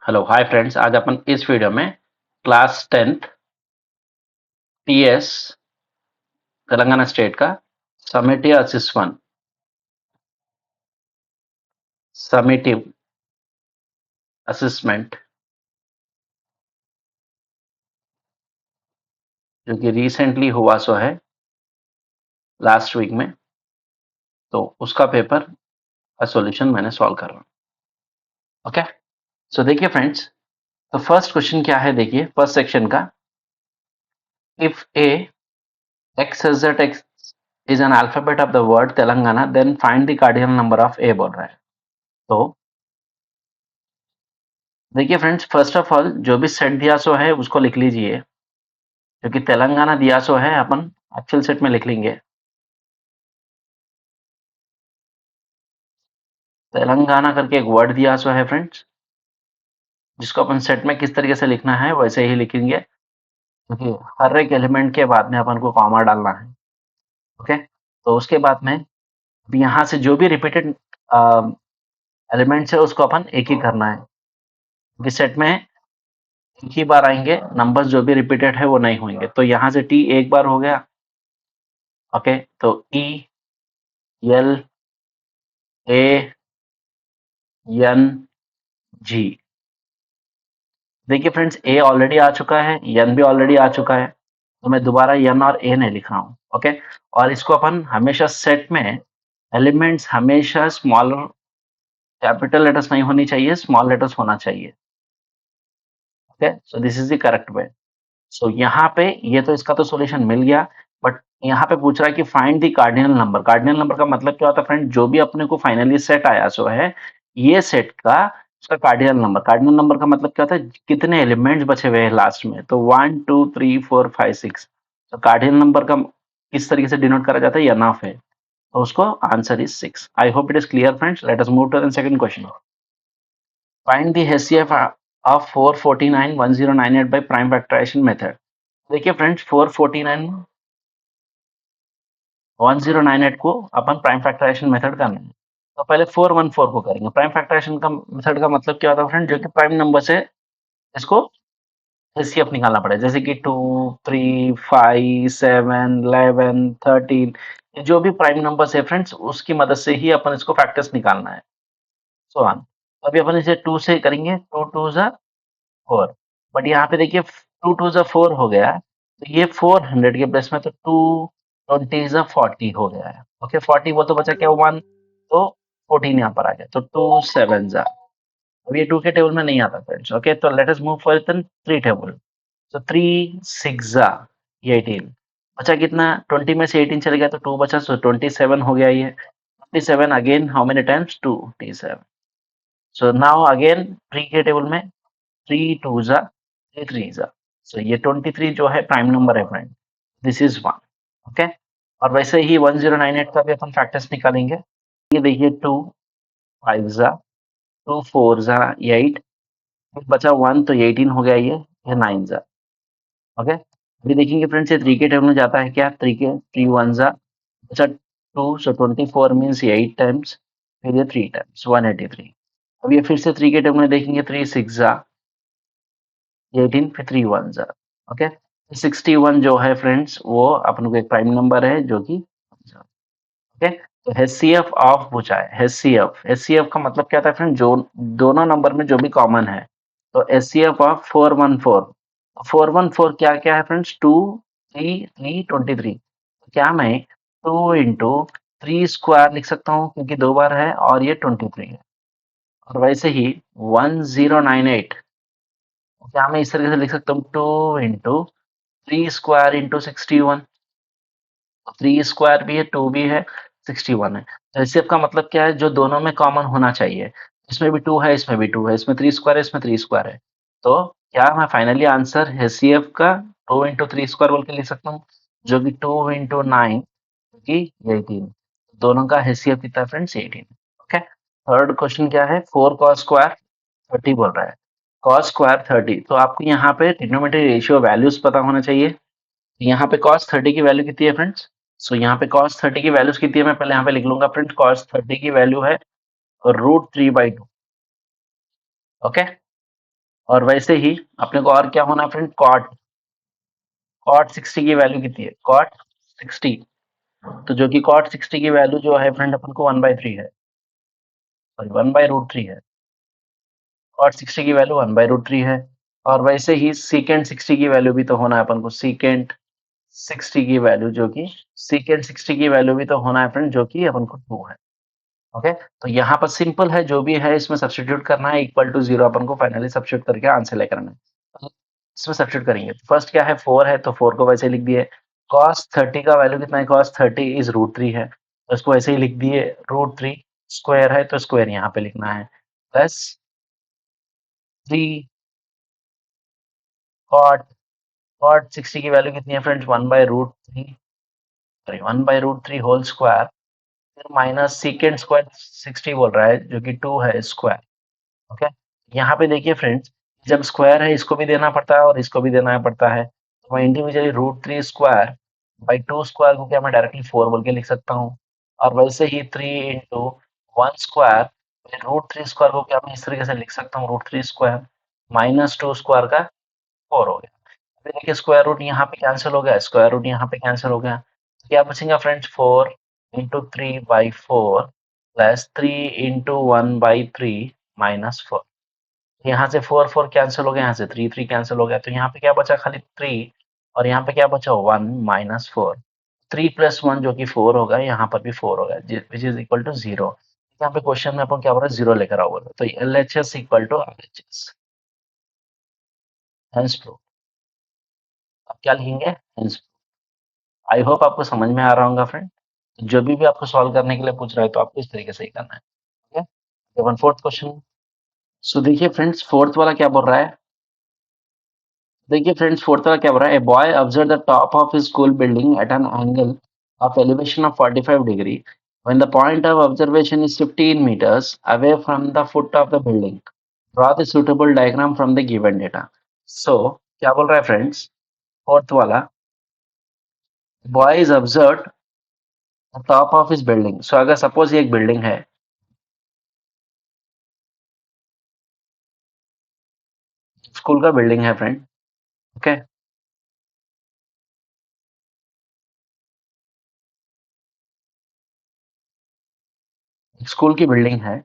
Hello hi friends, आज अपन इस video में class 10th TS Telangana state का समेटिव असेसमेंट जो कि रिसेंटली हुआ सो है लास्ट वीक में, तो उसका पेपर का सॉल्यूशन मैंने सॉल्व कर रहा हूँ। ओके, सो देखिए फ्रेंड्स, तो फर्स्ट क्वेश्चन क्या है, देखिए फर्स्ट सेक्शन का, if a x is that x is an alphabet of the word Telangana then find the cardinal number of a बोल रहा है। तो देखिए फ्रेंड्स, फर्स्ट ऑफ ऑल जो भी सेट दिया सो है उसको लिख लीजिए, क्योंकि तेलंगाना दिया सो है, अपन एक्चुअल सेट में लिख लेंगे। तेलंगाना करके एक वर्ड दिया सो है फ्रेंड्स, जिसको अपन सेट में किस तरीके से लिखना है वैसे ही लिखेंगे, क्योंकि हर एक एलिमेंट के बाद में अपन को कॉमा डालना है। ओके, तो उसके बाद में अभी यहाँ से जो भी रिपीटेड एलिमेंट्स है उसको अपन एक ही करना है, क्योंकि सेट में एक ही बार आएंगे, नंबर्स जो भी रिपीटेड है वो नहीं होंगे। तो यहाँ से टी एक बार हो गया। ओके, तो E L A N G. देखिए फ्रेंड्स, ए ऑलरेडी आ चुका है, एन भी ऑलरेडी आ चुका है, तो मैं दोबारा एन और ए नहीं लिख रहा हूँ। ओके, और इसको अपन हमेशा सेट में एलिमेंट्स हमेशा स्मॉलर कैपिटल लेटर्स नहीं होनी चाहिए, स्मॉल लेटर्स होना चाहिए। Okay, so this is the correct way. So यहाँ पे ये तो इसका तो सॉल्यूशन मिल गया, बट यहाँ पे पूछ रहा है कि find the cardinal number. Cardinal number का मतलब क्या होता है फ्रेंड, जो भी अपने को फाइनली सेट आया सो है, ये सेट का उसका कार्डिनल नंबर। कार्डिनल नंबर का मतलब क्या होता है, कितने एलिमेंट्स बचे हुए हैं लास्ट में। तो 1 2 3 4 5 6, तो कार्डिनल नंबर का किस तरीके से डिनोट करा जाता है, एन ऑफ है, तो उसको answer is 6। I hope it is clear friends. Let us move to the second question. Find the HCF of 449 1098 by prime factorization method. देखिए फ्रेंड्स, 449 1098 को अपन प्राइम फैक्टराइजेशन मेथड करना है, तो पहले 414 को करेंगे। प्राइम फैक्टराइजेशन का मेथड का मतलब क्या होता है फ्रेंड, जो कि प्राइम नंबर से इसको एचसीएफ निकालना पड़ेगा, जैसे कि 2 3 5 7 11 13, जो भी प्राइम नंबर है फ्रेंड्स, उसकी मदद से ही अपन इसको फैक्टर्स निकालना है, सो ऑन। अभी अपन इसे 2 से करेंगे, 2 2 जा 4, बट यहाँ पे देखिए 2 2 जा 4 हो गया, तो ये 400 के प्लेस में, तो 2 20 जा 40 हो गया है। ओके, 40 वो तो बचा क्या, 1, तो 14 यहाँ पर आ गया, तो 2 7 जा। अब ये 2 के टेबल में नहीं आता फ्रेंड्स। ओके, तो late us move for 3 table. तो 3 6 जा, ये 18 बचा, कितना 20 में से 18 चले गया, तो 2 बचा, सो 27 हो गया। ये 27 again how many times, 27। So now again 3 के टेबल में 3 2 जा 3 3 जा, सो ये 23 जो है प्राइम नंबर है फ्रेंड, दिस इज 1। ओके, और वैसे ही 1098 का भी अपन फैक्टर्स निकालेंगे। ये देखिए 2 5 जा, 2 4 जा 8, बचा 1, तो 18 हो गया, ये 9 जा। ओके, अभी देखेंगे फ्रेंड्स, ये 3 के टेबल में जाता है क्या, 3 के 3 1 जा, बचा 2, सो 24 मीन्स 8 टाइम्स, फिर ये 3 टाइम्स 183। अब ये फिर से 3 के टेबल में देखेंगे, 3 6 जा 18, फिर 3 1 जा। ओके, 61 जो है फ्रेंड्स, वो अपन को एक प्राइम नंबर है, जो कि ओके, तो एचसीएफ ऑफ पूछा है। एचसीएफ का मतलब क्या था फ्रेंड, जो दोनों नंबर में जो भी कॉमन है, तो एचसीएफ ऑफ 414 क्या क्या है फ्रेंड्स, 2 3 3 23। क्या मैं 2 इंटू 3 स्क्वायर लिख सकता हूँ, क्योंकि 2 बार है और ये 23 है। और वैसे ही 1098, क्या मैं इस तरीके से लिख सकता हूँ, 2 इंटू 3 स्क्वायर इंटू 61। 3 स्क्वायर भी है, 2 भी है, 61 है। तो एचसीएफ का मतलब क्या है, जो दोनों में कॉमन होना चाहिए। इसमें भी 2 है, इसमें भी 2 है, इसमें 3 स्क्वायर है, इसमें 3 स्क्वायर है। तो क्या मैं फाइनली आंसर एचसीएफ का 2 इंटू 3 स्क्वायर बोल के लिख सकता हूँ, जो कि 2 इंटू 9 की 18। दोनों का एचसीएफ कितना है फ्रेंड्स, 18। ओके, थर्ड क्वेश्चन क्या है, 4 कॉस स्क्वायर 30 बोल रहा है। कॉस स्क्वायर 30, तो आपको यहाँ पे ट्रिग्नोमेट्री रेशियो वैल्यूज पता होना चाहिए। यहाँ पे cos 30 की वैल्यू कितनी है फ्रेंड्स, सो यहाँ पे cos 30 की वैल्यूज कितनी है, मैं पहले यहाँ पे लिख लूंगा फ्रेंड्स। cos 30 की वैल्यू है √3/2। ओके, और वैसे ही अपने को और क्या होना है फ्रेंड, कॉट, कॉट 60 की वैल्यू कितनी है, कॉट 60, तो जो कि कॉट 60 की वैल्यू जो है फ्रेंड अपन को 1/3 है, सॉरी 1/√3 है, कॉट 60 की वैल्यू 1/√3 है। और वैसे ही सीकेंट 60 की वैल्यू भी तो होना है अपन को, सीकेंट 60 की वैल्यू जो कि सीकेंट 60 की वैल्यू भी तो होना है फ्रेंड, जो कि अपन को 2 है। ओके, तो यहाँ पर सिंपल है, जो भी है इसमें सब्स्टिट्यूट करना है, इक्वल टू 0 अपन को फाइनली सब्स्टिट्यूट करके आंसर लेकर आना है। तो इसमें सब्स्टिट्यूट करेंगे, फर्स्ट क्या है 4 है, तो 4 को वैसे ही लिख दिए। कॉस 30 का वैल्यू कितना है, कॉस 30 इज √3 है, तो इसको वैसे ही लिख दिए, √3 स्क्वायर है तो स्क्वायर यहाँ पे लिखना है, प्लस 3 कॉट, कॉट 60 की वैल्यू कितनी है फ्रेंड्स, 1/√3, सॉरी 1/√3 होल स्क्वायर, फिर माइनस सीकेंड स्क्वायर 60 बोल रहा है जो कि 2 है स्क्वायर। ओके, यहाँ पे देखिए फ्रेंड्स, जब स्क्वायर है इसको भी देना पड़ता है और इसको भी देना पड़ता है, तो मैं इंडिविजुअली √3 स्क्वायर बाई 2 स्क्वायर को क्या मैं डायरेक्टली 4 बोल के लिख सकता हूँ, और वैसे ही 3 इंटू 1 स्क्वायर √3 स्क्वायर को क्या मैं इस तरीके से लिख सकता हूँ, √3 स्क्वायर माइनस 2 स्क्वायर का 4 हो गया। अभी देखिए स्क्वायर रूट यहाँ पे कैंसिल हो गया, स्क्वायर रूट यहाँ पे कैंसिल हो गया, तो क्या बचेगा friends, 4 into 3/4 plus 3 into 1/3 minus 4। यहाँ से 4 4 कैंसिल हो गया, यहाँ से 3 3 कैंसिल हो गया, तो यहाँ पे क्या बचा, खाली 3, और यहाँ पे क्या बचा, 1 माइनस 4, 3 प्लस 1 जो कि 4 होगा, यहाँ पर भी 4 होगा, विच इज इक्वल टू 0। यहाँ पे क्वेश्चन में अपन क्या बोल रहा है, 0 लेकर आओ बोला, तो LHS equal to RHS, hence proof. अब क्या लिखेंगे, हेंस। आई होप आपको समझ में आ रहा होगा फ्रेंड, जो भी आपको सॉल्व करने के लिए पूछ रहा है तो आपको इस तरीके से ही करना है। Okay, one fourth question. So देखिए फ्रेंड्स, फोर्थ वाला क्या बोल रहा है, देखिए फ्रेंड्स फोर्थ वाला क्या बोल रहा है, a boy observe the top of his school building at an angle of elevation of 45 degree when the point of observation is 15 meters away from the foot of the building, draw the suitable diagram from the given data। So क्या बोल रहा है friends, fourth वाला, boy is observe top of his building. So अगर suppose ये एक building है, school का बिल्डिंग है फ्रेंड, ओके, स्कूल की बिल्डिंग है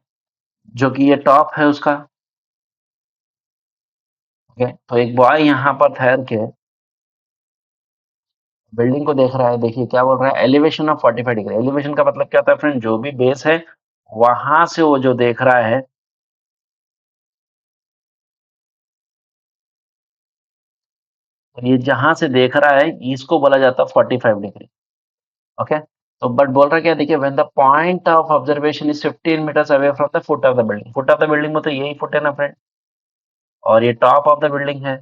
जो कि ये टॉप है उसका। ओके, तो एक बॉय यहाँ पर ठहर के बिल्डिंग को देख रहा है, देखिए क्या बोल रहा है, एलिवेशन ऑफ 45 डिग्री। एलिवेशन का मतलब क्या होता है फ्रेंड, जो भी बेस है वहां से वो जो देख रहा है, और ये जहां से देख रहा है इसको बोला जाता है 45 डिग्री। ओके, तो बट बोल रहा है क्या, देखिए when the point of observation is 15 meters away from the foot of the building, foot of the building में तो यही फुट है ना फ्रेंड, और ये टॉप ऑफ द बिल्डिंग है,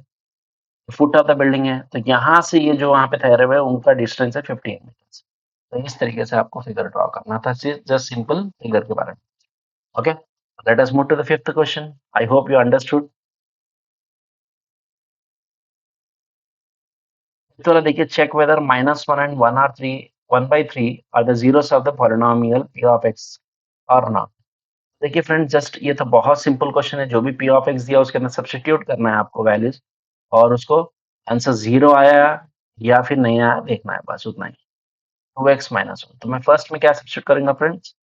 फुट ऑफ द बिल्डिंग है, तो यहाँ से ये जो वहां पे ठहरे हुए हैं उनका डिस्टेंस है 15 meters। तो इस तरीके से आपको फिगर ड्रॉ करना था, जस्ट सिंपल फिगर के बारे में। Okay, let us move to the fifth question. I hope you understood. तो देखिए, check whether -1 and 1 are 3 1/3 are the zeros of the polynomial p of x or not। देखिए friend, just ये तो बहुत simple question है, जो भी p of x दिया उसके अंदर सब्स्टिट्यूट करना है आपको वैल्यूज, और उसको आंसर 0 आया या फिर नहीं आया देखना है, बस उतना ही। 2x-1, तो मैं फर्स्ट में क्या सब्स्टिट्यूट करूंगा फ्रेंड्स,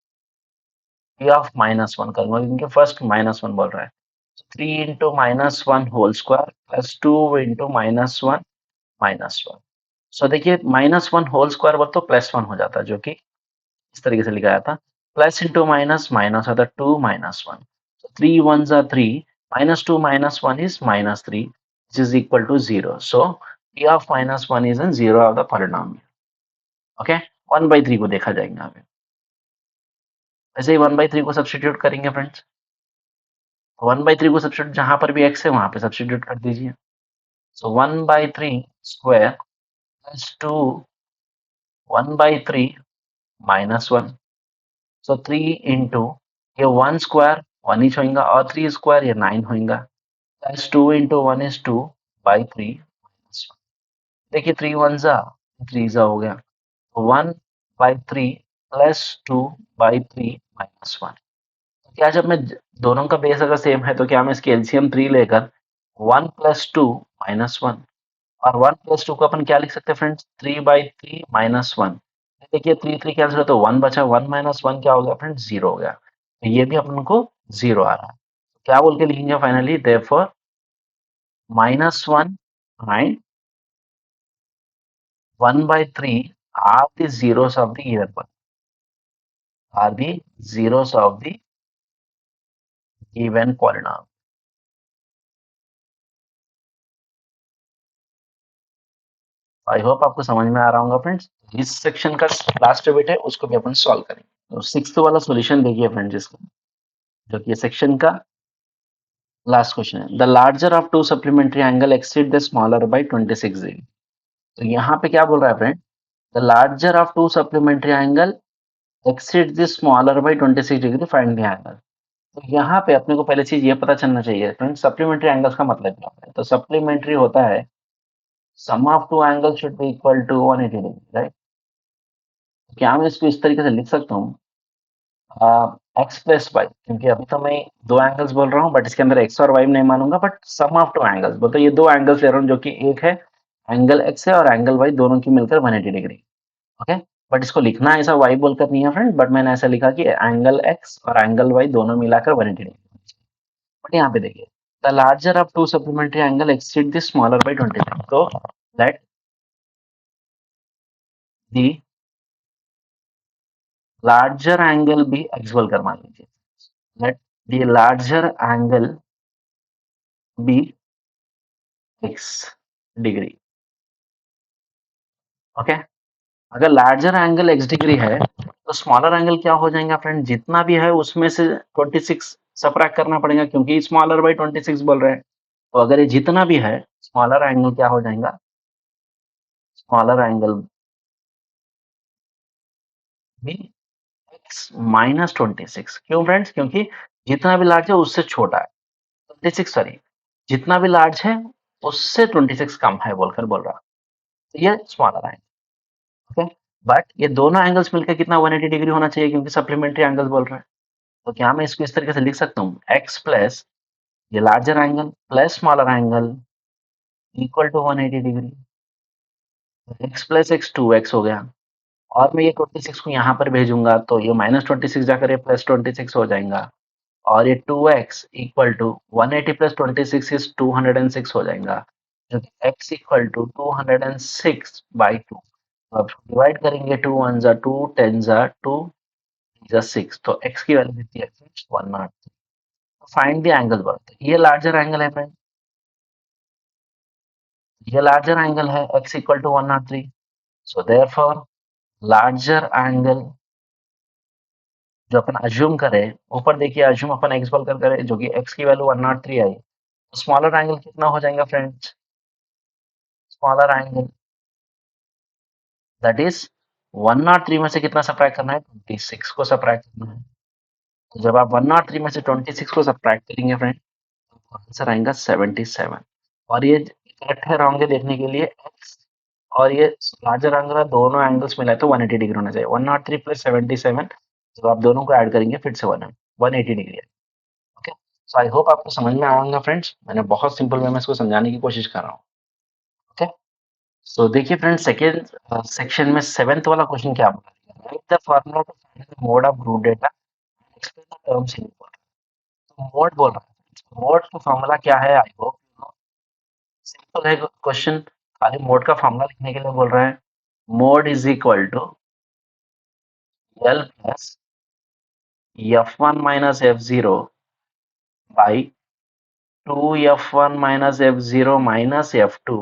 p of -1 करूंगा, क्योंकि फर्स्ट -1 बोल रहा है। 3 into -1 whole square plus 2 into -1 -1। So देखिए -1 होल स्क्वायर बोल तो +1 हो जाता, जो कि इस तरीके से लिखा जाता, प्लस इंटू माइनस माइनस होता 2 -1। So 3 ones are 3, -2 -1 is -3, which is equal to 0। So p of -1 is in 0 of the polynomial। Okay, 1/3 को देखा जाएगा अभी, वैसे ही 1/3 को सब्स्टिट्यूट करेंगे फ्रेंड्स, 1/3 को सब्स्टिट्यूट जहां पर भी x है वहां पे सब्स्टिट्यूट कर दीजिए। सो 1/3 स्क्वायर प्लस 2 1/3 -1। सो 3 इंटू ये 1 स्क्वायर 1 ही होगा, और 3 स्क्वायर ये 9 होगा, प्लस 2 इंटू 1 इज 2 बाई 3। देखिए 3 1 जा 3 जा हो गया, 1/3 प्लस 2/3 -1। क्या जब मैं दोनों का बेस अगर सेम है तो क्या मैं इसकी एलसीएम 3 लेकर 1 प्लस 2 माइनस 1, और 1 प्लस 2 को अपन क्या लिख सकते हैं फ्रेंड्स, 3/3 माइनस 1। देखिए 3 3 कैंसिल हो तो 1 बचा, 1 माइनस 1 क्या हो गया फ्रेंड्स, 0 हो गया। तो ये भी अपन को 0 आ रहा है। क्या बोल के लिखेंगे finally, therefore -1 and 1/3 are the zeros of the given polynomial, are the zeros of the given polynomial। I hope आपको समझ में आ रहा होगा फ्रेंड्स। इस सेक्शन का लास्ट बिट है, उसको भी अपन सॉल्व करेंगे। तो सिक्स्थ वाला सॉल्यूशन देखिए फ्रेंड्स इसका, जो कि सेक्शन का लास्ट क्वेश्चन है। The larger of two supplementary angle exceed the smaller bye 26 degree. तो यहाँ पे क्या बोल रहा है friend, the larger of two supplementary angle exceed the smaller bye 26 degree, find the angle. तो यहाँ पे अपने को पहले चीज ये पता चलना चाहिए फ्रेंड, सप्लीमेंट्री एंगल्स का मतलब क्या होता है। तो सप्लीमेंट्री होता है sum of two angle should be equal to 180 degree, right. क्या मैं इसको इस तरीके से लिख सकता हूँ, एक्स प्लस वाई, क्योंकि अभी तो मैं दो एंगल्स बोल रहा हूँ, बट इसके अंदर एक्स और वाई नहीं मानूंगा, but sum of two angles बोलते, ये दो एंगल्स ले रहा हूँ, जो कि एक है एंगल एक्स है और एंगल वाई, दोनों की मिलकर 180 डिग्री। ओके, बट इसको लिखना ऐसा वाई बोलकर नहीं है फ्रेंड, बट मैंने ऐसा लिखा कि एंगल एक्स और एंगल वाई दोनों मिलाकर 180 डिग्री। बट यहाँ पे देखिए, the larger of two supplementary angle exceed the smaller by 20, तो let the larger angle be X बोलकर मान लीजिए, let the larger angle be X degree. Okay, अगर लार्जर एंगल एक्स डिग्री है तो स्मॉलर एंगल क्या हो जाएगा फ्रेंड, जितना भी है उसमें से 26 सबट्रैक्ट करना पड़ेगा, क्योंकि स्मॉलर बाई 26 बोल रहे हैं। तो अगर ये जितना भी है, स्मॉलर एंगल क्या हो जाएगा, स्मॉलर एंगल भी एक्स माइनस 26। क्यों फ्रेंड्स, क्योंकि जितना भी लार्ज है उससे छोटा है, 26 सॉरी, जितना भी लार्ज है उससे 26 कम है बोलकर बोल रहा है। तो ये स्मॉलर एंगल। ओके, बट ये दोनों एंगल्स मिलकर कितना 180 डिग्री होना चाहिए, क्योंकि सप्लीमेंट्री एंगल्स बोल रहे हैं। तो क्या मैं इसको इस तरीके से लिख सकता हूँ, एक्स प्लस ये larger angle plus smaller angle equal to 180 degree. X plus X 2x हो गया, और मैं ये 26 को यहाँ पर भेजूंगा तो ये -26 जाकर ये +26 हो जाएगा, और ये 2x equal to 180 plus 26 is 206 हो जाएगा, जो कि x इक्वल टू 206/2। तो अब डिवाइड करेंगे, 2 1 जा 2, 10 जा 2 जा 6, तो x की वैल्यू कितनी है, 103। फाइंड द एंगल वर्थ, ये लार्जर एंगल है फ्रेंड, ये लार्जर एंगल है, x equal to 103। So therefore larger angle जो अपन अज्यूम करें, ऊपर देखिए अज्यूम अपन x बोल कर करें, जो कि x की वैल्यू 103 आई, तो स्मॉलर एंगल कितना हो जाएगा friends, smaller angle that is 103 में से कितना सब्ट्रैक्ट करना है, 26 को सब्ट्रैक्ट करना है। तो जब आप 103 में से 26 को सब्ट्रैक्ट करेंगे फ्रेंड, तो आंसर आएगा 77। और ये करेक्ट है रॉन्ग है देखने के लिए, x और ये लार्जर एंगल दोनों एंगल्स मिलाए तो 180 डिग्री होना चाहिए। 103 प्लस 77, जब आप दोनों को ऐड करेंगे फिर से 180 डिग्री है। ओके, सो आई होप आपको समझ में आएगा फ्रेंड्स, मैंने बहुत सिंपल वे में इसको समझाने की कोशिश कर रहा हूँ। ओके, सो देखिए फ्रेंड्स, सेकेंड सेक्शन में सेवेंथ वाला क्वेश्चन क्या बोला है, write the formula to find the mode of group data, explain the terms in equal. तो मोड बोल रहा है, मोड का फार्मूला क्या है, I hope you know, simple है क्वेश्चन, खाली मोड का फार्मूला लिखने के लिए बोल रहे हैं। Mode is equal to L plus f1 minus f0 by 2f1 minus f0 minus f2।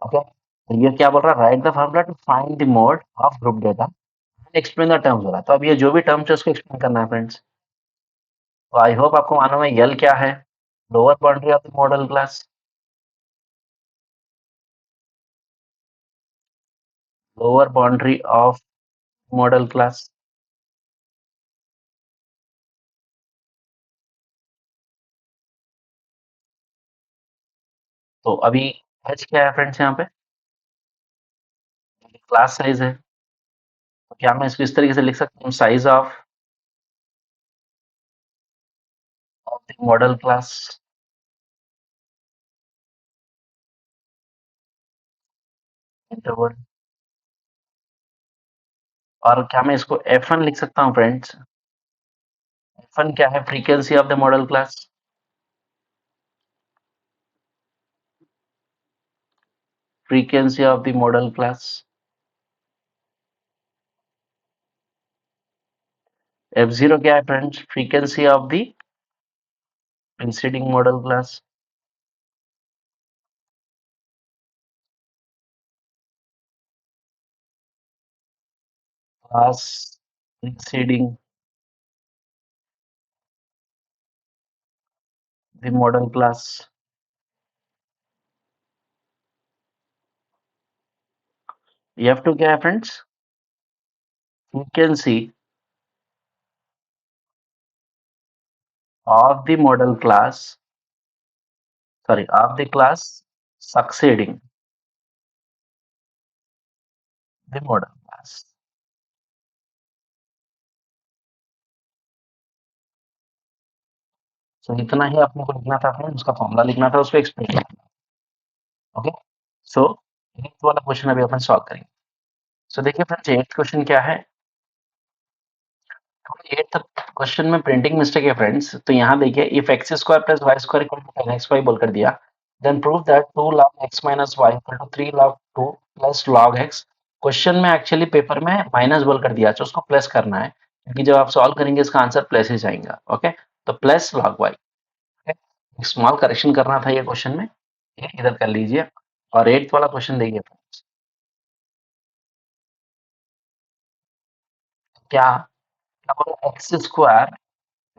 Okay, तो ये क्या बोल रहा है, write the formula to find the mode of group data, explain the terms हो रहा है। तो अब ये जो भी टर्म्स है उसको एक्सप्लेन करना है फ्रेंड्स। तो आई होप आपको मालूम है यल क्या है, lower boundary of the model class, lower boundary of model class. तो अभी एच क्या है फ्रेंड्स, यहाँ पे क्लास साइज है। तो क्या मैं इसको इस तरीके से लिख सकता हूँ, size of the model class interval. और क्या मैं इसको F1 लिख सकता हूँ फ्रेंड्स? F1 क्या है? Frequency of the model class. Frequency of the model class. F0 क्या है friends? Frequency of the preceding model class. Class preceding the model class. F2 क्या है friends? Frequency of the model class, sorry, of the class succeeding the model class. So इतना ही अपने को लिखना था friends, उसका फॉर्मूला लिखना था, उसको एक्सप्लेन करना। ओके, सो एट्थ वाला क्वेश्चन अभी अपन सॉल्व करेंगे। सो देखिए फ्रेंड्स, एट्थ क्वेश्चन क्या है? एट्थ क्वेश्चन में प्रिंटिंग मिस्टेक है फ्रेंड्स। तो यहाँ देखिए, if x square plus y square equal to 10xy बोलकर दिया, then prove that 2 log x minus Y equal to 3 log 2 plus log x। Question में एक्चुअली पेपर में माइनस बोलकर दिया, तो उसको प्लस करना है, क्योंकि जब आप सॉल्व करेंगे इसका आंसर प्लस ही जाएगा। ओके, तो plus log y। Small correction करना था ये क्वेश्चन में, ये इधर कर लीजिए। और एट्थ वाला क्वेश्चन देखिए फ्रेंड्स, क्या क्या बोला? X square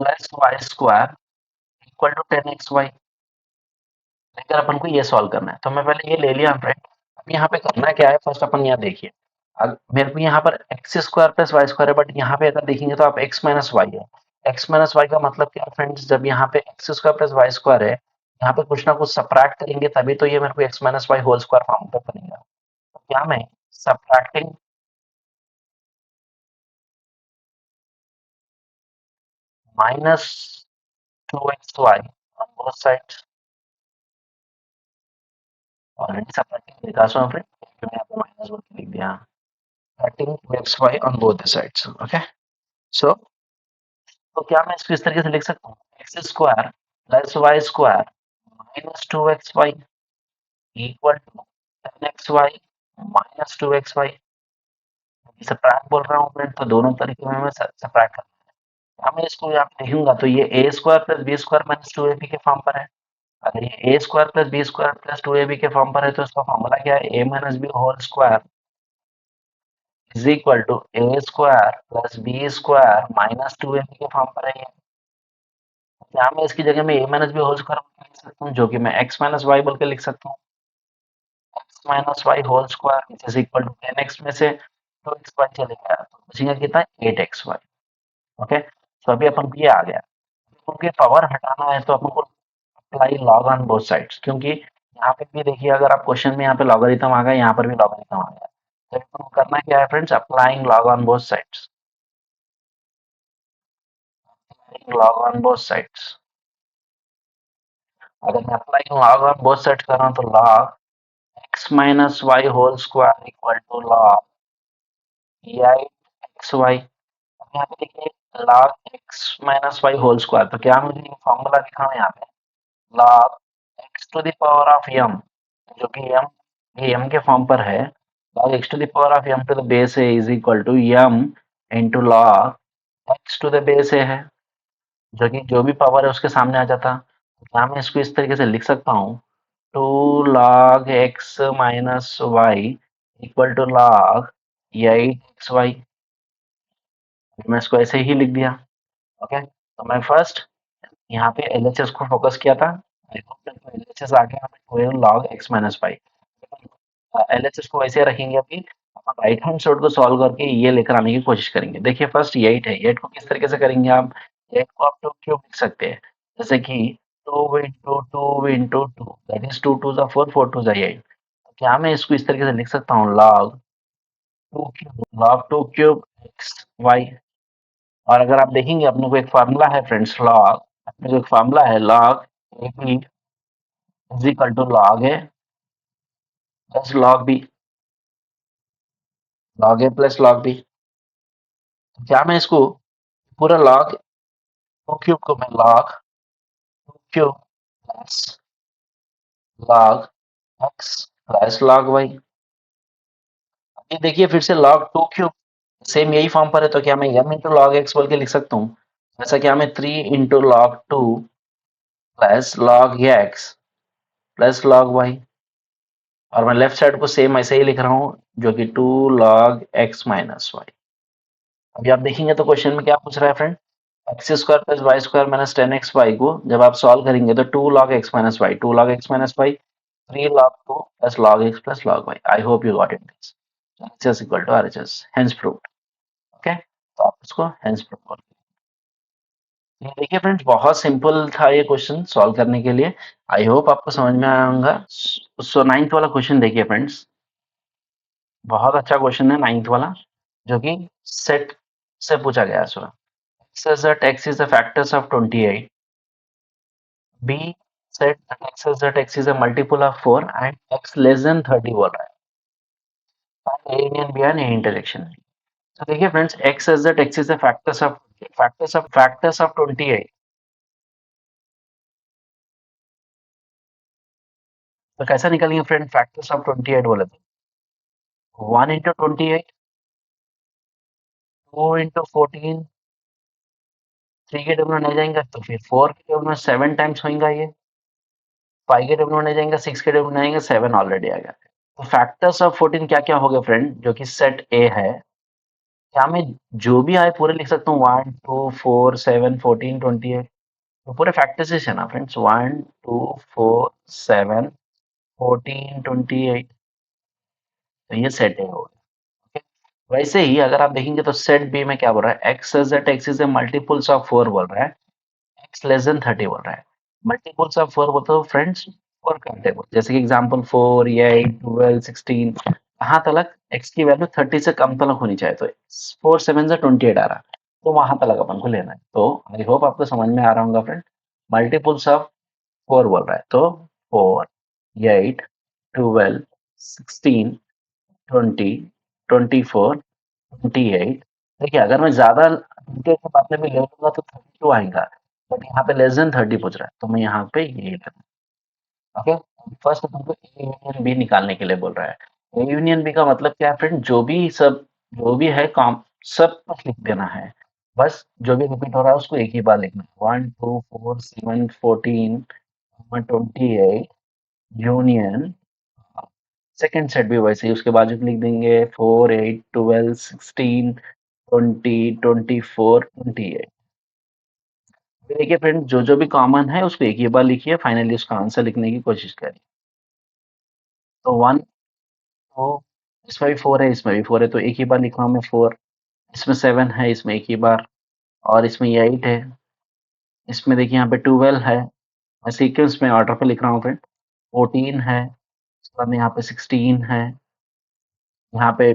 plus y square equal to 10xy। लेकर अपन को ये सॉल्व करना है, तो मैं पहले ये ले लिया फ्रेंड। अब यहाँ पे करना क्या है, फर्स्ट अपन यहाँ देखिए। अब मेरे को यहाँ पर x square plus y square है, बट यहाँ पे अगर देखेंगे तो आप एक्स माइनस वाई है। एक्स माइनस वाई का मतलब क्या है फ्रेंड्स? जब यहाँ पे x square plus y square है, यहाँ पे कुछ ना कुछ सब्ट्रैक्ट करेंगे तभी तो ये मेरे को x minus y whole square form पे बनेगा। तो क्या मैं subtracting minus 2xy on both sides, already subtracting लिखा सो फ्रेंड, मैंने यहाँ पे माइनस बोल के लिख दिया। Subtracting 2xy on both the sides. Okay, so तो क्या मैं इसको इस तरीके से लिख सकता हूँ? X square plus y square minus 2xy equal to 10xy minus 2xy। Subtract बोल रहा हूँ फ्रेंड, तो दोनों तरीके में मैं सब्ट्रैक्ट कर, अब मैं इसको यहाँ पे लिखूंगा तो ये a square plus B square minus 2ab के फॉर्म पर है। अगर ये a square plus B square plus 2ab के फॉर्म पर है, तो इसका फॉर्मूला क्या है? A minus b whole square is equal to a square plus B square minus 2ab के फॉर्म पर है ये। यहाँ मैं इसकी जगह में ए माइनस बी होल स्क्वायर लिख सकता हूँ, जो कि मैं एक्स माइनस वाई बोल के लिख सकता हूँ। X minus y whole square is equal to 10x में से 2xy चले गया, तो बचेगा कितना? 8xy। ओके, तो अभी अपन को ये आ गया। क्योंकि पावर हटाना है तो अपन को apply log on both sides, क्योंकि यहाँ पे भी देखिए, अगर आप क्वेश्चन में यहाँ पे लॉगरिथम आ गया, यहाँ पर भी लॉगरिथम आ गया, तो अपन को करना क्या है friends? Applying log on both sides. Log on both sides, अगर मैं applying log on both sides कर रहा हूँ, तो log x minus y whole square equal to log I x y. यहाँ पे देखिए log x minus y whole square, तो क्या मुझे फॉर्मूला लिखा है यहाँ पे? log x to the power of m, जो कि m, ये m के फॉर्म पर है। log x to the power of m to the base a is equal to m into log x to the base a है, जो कि जो भी पावर है उसके सामने आ जाता। तो क्या मैं इसको इस तरीके से लिख सकता हूँ? 2 log x minus Y equal to log 8xy। मैं इसको ऐसे ही लिख दिया। ओके, तो मैं फर्स्ट यहाँ पे एलएचएस को फोकस किया था। एलएचएस आ गया, log x minus y. LHS को वैसे रखेंगे अभी, राइट हैंड साइड को सॉल्व करके ये लेकर आने की कोशिश करेंगे। देखिए फर्स्ट 8 है, 8 को किस तरीके से करेंगे आप? 8 को आप 2 क्यूब लिख सकते हैं, जैसे कि 2 इंटू 2 इंटू 2, दैट इज 2 2 जा 4 4 2 जा 8। क्या मैं इसको इस तरीके से लिख सकता हूँ? log 2 cube x y। और अगर आप देखेंगे अपने को एक फार्मूला है फ्रेंड्स, log अपने जो फॉर्मूला है log a b is equal to log a plus log b, log a plus log b. क्या मैं इसको पूरा log टू क्यूब को मैं log two cube plus log x plus log y, ये देखिए फिर से log टू क्यूब सेम यही फॉर्म पर है, तो क्या मैं m इंटू लॉग एक्स बोल के लिख सकता हूँ? जैसा क्या मैं 3 into log two plus log x plus log y, और मैं लेफ्ट साइड को सेम ऐसे ही लिख रहा हूँ जो कि 2 लॉग एक्स माइनस वाई। अभी आप देखेंगे तो क्वेश्चन में क्या पूछ रहा है friend, x square plus y square minus 10x y को जब आप सॉल्व करेंगे तो 2 log x minus y, 2 log x minus y, 3 log 2 plus log x plus log y. I hope you got it, guys. So RHS equal to RHS. Hence proved. Okay? तो आप इसको hence proved कर ये देखिए friends, बहुत simple था ये question solve करने के लिए। आई होप आपको समझ में आया होगा। सो नाइन्थ वाला क्वेश्चन देखिए फ्रेंड्स, बहुत अच्छा क्वेश्चन है नाइन्थ वाला, जो कि सेट से पूछा गया है। सो x is that x is the factors of 28, b said that x is that x is a multiple of 4 and x less than 30 बोल रहा है। A union B and A intersection। तो देखिए friends, x is that x is the factors of 28, तो कैसा निकलेंगे friend factors of 28 बोले तो 1 इंटू 28, 2 इंटू 14, 3 के टेबल में नहीं जाएंगे तो फिर 4 के टेबल में 7 टाइम्स होगा, ये 5 के टेबल में नहीं जाएंगे, 6 के टेबल में नहीं जाएंगे, 7 ऑलरेडी आ गया। तो फैक्टर्स ऑफ 14 क्या क्या हो गए फ्रेंड, जो कि सेट ए है, क्या मैं जो भी आए पूरे लिख सकता हूँ, 1 2 4 7 14 28, तो पूरे फैक्टर्स है ना फ्रेंड्स, 1 2 4 7 14 28, तो ये सेट ए हो गया। ओके, वैसे ही अगर आप देखेंगे तो सेट बी में क्या बोल रहा है, x is that x is a multiples of 4 बोल रहा है, एक्स लेस देन 30 बोल रहा है। मल्टीपल्स ऑफ 4 बोलते हो फ्रेंड्स, 4 का टेबल, जैसे कि एग्जांपल 4 8 12 16, कहाँ तलक एक्स की वैल्यू 30 से कम तलक होनी चाहिए, तो 4 7 से 28 आ रहा, तो वहां तलक अपन को लेना है। तो आई होप आपको समझ में आ रहा होगा फ्रेंड, मल्टीपल्स ऑफ 4 बोल रहा है तो 4 8 12 16 20 24 28। देखिए अगर मैं ज्यादा इनके के बदले में ले लूंगा तो 32 आएगा, बट यहाँ पे लेस देन 30 पूछ रहा है, तो मैं यहाँ पे ये करूँ। ओके, फर्स्ट तुमको ए यूनियन बी निकालने के लिए बोल रहा है। ए यूनियन बी का मतलब क्या है फ्रेंड, जो भी है काम सब कुछ लिख देना है, बस जो भी रिपीट हो रहा है उसको एक ही बार लिखना है। 1 2 4 7 14 28 यूनियन, सेकंड सेट भी वैसे ही उसके बाजू में लिख देंगे, 4 8 12 16 20 24 28। देखिए फ्रेंड, जो जो भी कॉमन है उसको एक ही बार लिखिए, फाइनली उसका आंसर लिखने की कोशिश करिए। तो 1, तो इसमें भी 4 है, इसमें भी 4 है, तो एक ही बार लिख रहा हूँ मैं 4। इसमें 7 है, इसमें एक ही बार, और इसमें ये 8 है, इसमें देखिए यहाँ पे 12 है। मैं सीक्वेंस में ऑर्डर पे लिख रहा हूँ फ्रेंड। 14 है, उसके बाद में यहाँ पे 16 है, यहाँ पे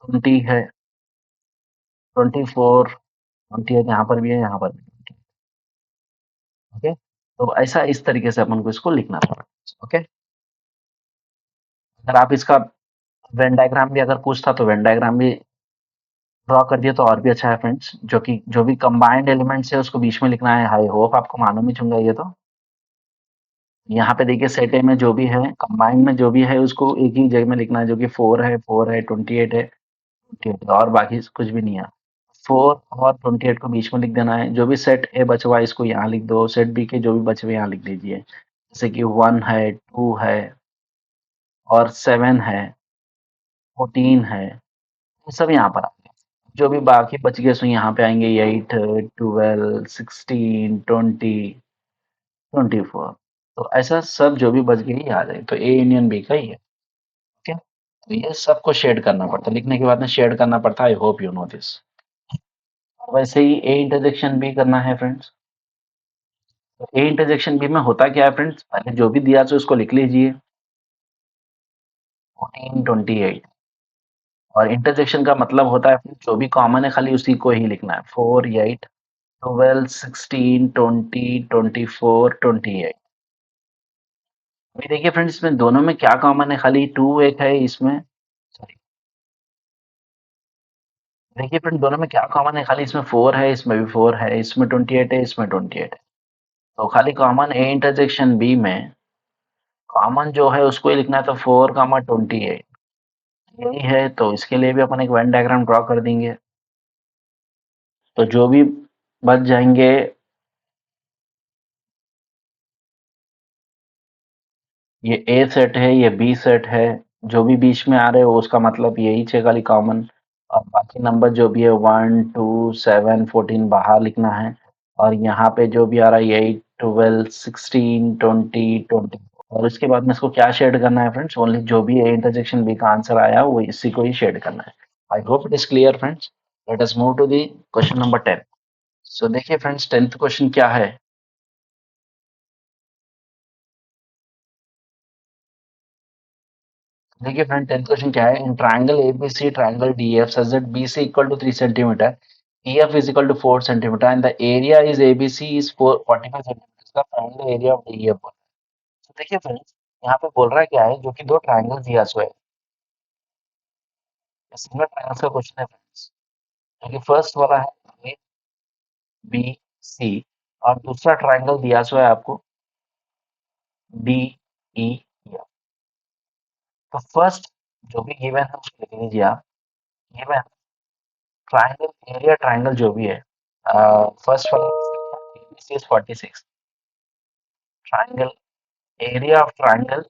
20 है, 24 28 यहाँ पर भी है, यहाँ पर भी है। ओके, तो ऐसा इस तरीके से अपन को इसको लिखना पड़ेगा। ओके, अगर आप इसका वेन डायग्राम भी अगर पूछता तो वेन डायग्राम भी ड्रॉ कर दिया तो और भी अच्छा है फ्रेंड्स, जो कि जो भी कंबाइंड एलिमेंट्स है उसको बीच में लिखना है। आई होप आपको मालूम ही चुंगा ये तो। यहाँ पे देखिए सेट ए में जो भी है, कंबाइंड में जो भी है उसको एक ही जगह में लिखना है, जो कि 4 है 28 है 28 है, और बाकी कुछ भी नहीं है। 4 और 28 को बीच में लिख देना है। जो भी सेट ए बचा हुआ है इसको यहाँ लिख दो, सेट बी के जो भी बचे हुए यहाँ लिख दीजिए, जैसे कि 1 है 2 है और 7 है 14 है, ये सब यहाँ पर आ गया। जो भी बाकी बच गए सो यहाँ पे आएंगे 8 12 16 20 24, तो ऐसा सब जो भी बच गए ये आ जाए, तो ए यूनियन बी का ही है। ओके, तो ये सबको शेड करना पड़ता है, लिखने के बाद में शेड करना पड़ता है। I hope you no this. वैसे ही ए इंटरजेक्शन भी करना है फ्रेंड्स। तो ए इंटरजेक्शन बी में होता क्या है फ्रेंड्स, पहले जो भी दिया है उसको लिख लीजिए, 14 28, और इंटरजेक्शन का मतलब होता है जो भी कॉमन है खाली उसी को ही लिखना है, 4 8 12, 16, 20, 24, 28। अभी देखिए फ्रेंड्स, इसमें दोनों में क्या कॉमन है, खाली 2 एक है इसमें। सॉरी, देखिए फ्रेंड, दोनों में क्या कॉमन है, खाली इसमें 4 है, इसमें भी 4 है, इसमें 28 है, इसमें 28 है। तो खाली कॉमन ए इंटरसेक्शन बी में कॉमन जो है उसको ही लिखना है, तो 4 कामा 28 यही है। तो इसके लिए भी अपन एक वेन डायग्राम ड्रॉ कर देंगे। तो जो भी बच जाएंगे, ये ए सेट है, ये बी सेट है, जो भी बीच में आ रहे हो उसका मतलब यही है खाली कॉमन। और बाकी नंबर जो भी है 1, 2, 7, 14 बाहर लिखना है। और यहाँ पे जो भी आ रहा है 8, 12, 16, 20, 20। और उसके बाद में इसको क्या शेड करना है फ्रेंड्स, ओनली जो भी ए इंटरसेक्शन बी का आंसर आया वो इसी को ही शेड करना है। I hope it is clear friends. Let us move to the question number 10। So देखिए फ्रेंड्स, 10th क्वेश्चन क्या है। देखिए फ्रेंड, 10th क्वेश्चन क्या है, in triangle ABC triangle DF such that BC equal to 3 centimetre, EF is equal to 4 centimetre and the area is ABC is 45 centimetre, find the area of DF. तो देखिए friends, यहाँ पे बोल रहा है क्या है, जो कि दो ट्राइंगल दिया हुआ है, सिंगल ट्राइंगल का क्वेश्चन है फ्रेंड्स। जो कि फर्स्ट वाला है ए बी सी, और दूसरा ट्राइंगल दिया हुआ है आपको डी ई एफ। तो फर्स्ट जो भी गिवन है उसको लिख लीजिए आप। गिवन ट्राइंगल एरिया, ट्राइंगल जो भी है, फर्स्ट वाला ABC is 46, triangle area of triangle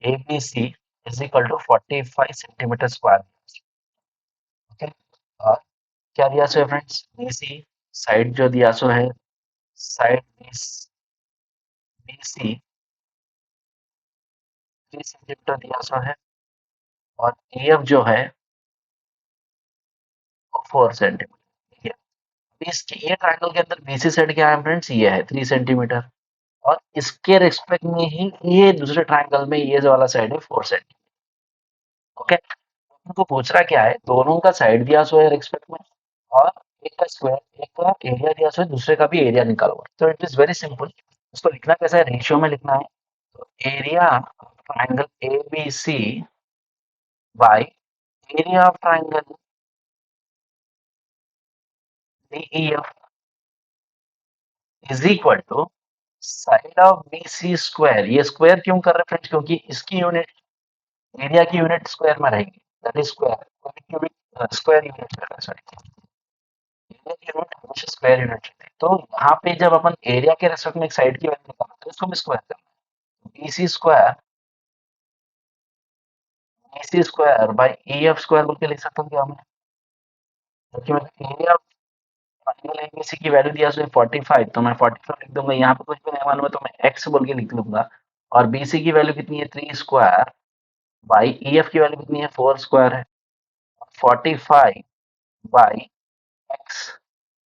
ABC is equal to 45 centimetre square. Okay, और क्या दिया सो है फ्रेंड्स, BC साइड जो दिया सो है, साइड BC 3 सेंटीमीटर दिया सो है, और EF जो है वो 4 सेंटीमीटर। ठीक है, अभी इसके ये ट्राइंगल के अंदर BC साइड क्या है फ्रेंड्स, ये है 3 सेंटीमीटर, और इसके रिस्पेक्ट में ही ये दूसरे ट्राइंगल में ये जो वाला साइड है 4 सेंटीमीटर। ओके, उनको पूछ रहा क्या है, दोनों का साइड दिया सो है रिस्पेक्ट में, और एक का स्क्वायर, एक का एरिया दिया सो है, दूसरे का भी एरिया निकालो। तो इट इज वेरी सिंपल। उसको लिखना कैसा है, रेशियो में लिखना है। तो area triangle A B C by area of triangle D E F is equal to side of B C square. ये स्क्वायर क्यों कर रहे हैं फ्रेंड्स, क्योंकि इसकी यूनिट, एरिया की यूनिट स्क्वायर में रहेगी, that is square, cubic square unit, sorry, area की यूनिट हमेशा स्क्वायर यूनिट रहती है। तो यहाँ पे जब अपन एरिया के रेस्पेक्ट में एक साइड की वैल्यू निकालते हैं तो इसको भी स्क्वायर करना है। BC square by E F square बोल के लिख सकता हूँ क्या मैं, क्योंकि मैं एरिया ऑफ ट्रायंगल एबीसी की वैल्यू दिया है 45, तो मैं 45 लिख दूंगा। यहाँ पे कुछ भी नहीं मालूम है तो मैं एक्स बोल के लिख लूंगा। और बीसी की वैल्यू कितनी है, 3 स्क्वायर, बाई ई एफ की वैल्यू कितनी है, 4 स्क्वायर है। 45 बाई एक्स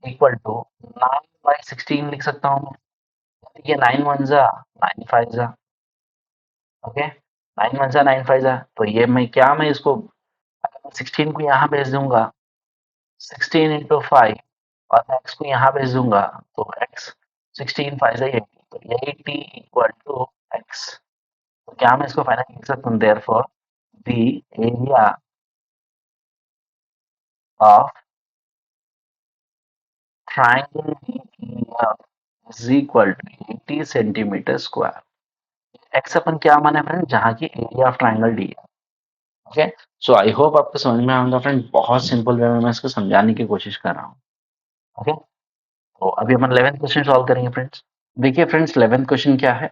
इक्वल टू 9/16 लिख सकता हूँ मैं। ये 9 वन जा 9 फाइव जा, ओके, 9 वन जा 9 फाइव जा, तो ये मैं क्या, मैं इसको अगर मैं 16 को यहाँ भेज दूंगा, 16 इंटू 5, और एक्स को यहाँ भेज दूंगा, तो एक्स 16 फाइव जा 80, तो 80 इक्वल टू एक्स। तो क्या मैं इसको फाइनली लिख सकता हूँ, therefore the area of triangle is equal to 80 centimetre square. X अपन क्या माना है फ्रेंड, जहाँ की एरिया ऑफ ट्राइंगल डी है। ओके, सो आई होप आपको समझ में आऊंगा फ्रेंड, बहुत सिंपल वे में मैं इसको समझाने की कोशिश कर रहा हूँ। ओके, तो अभी हम 11th क्वेश्चन सॉल्व करेंगे फ्रेंड्स। देखिए फ्रेंड्स, 11th क्वेश्चन क्या है।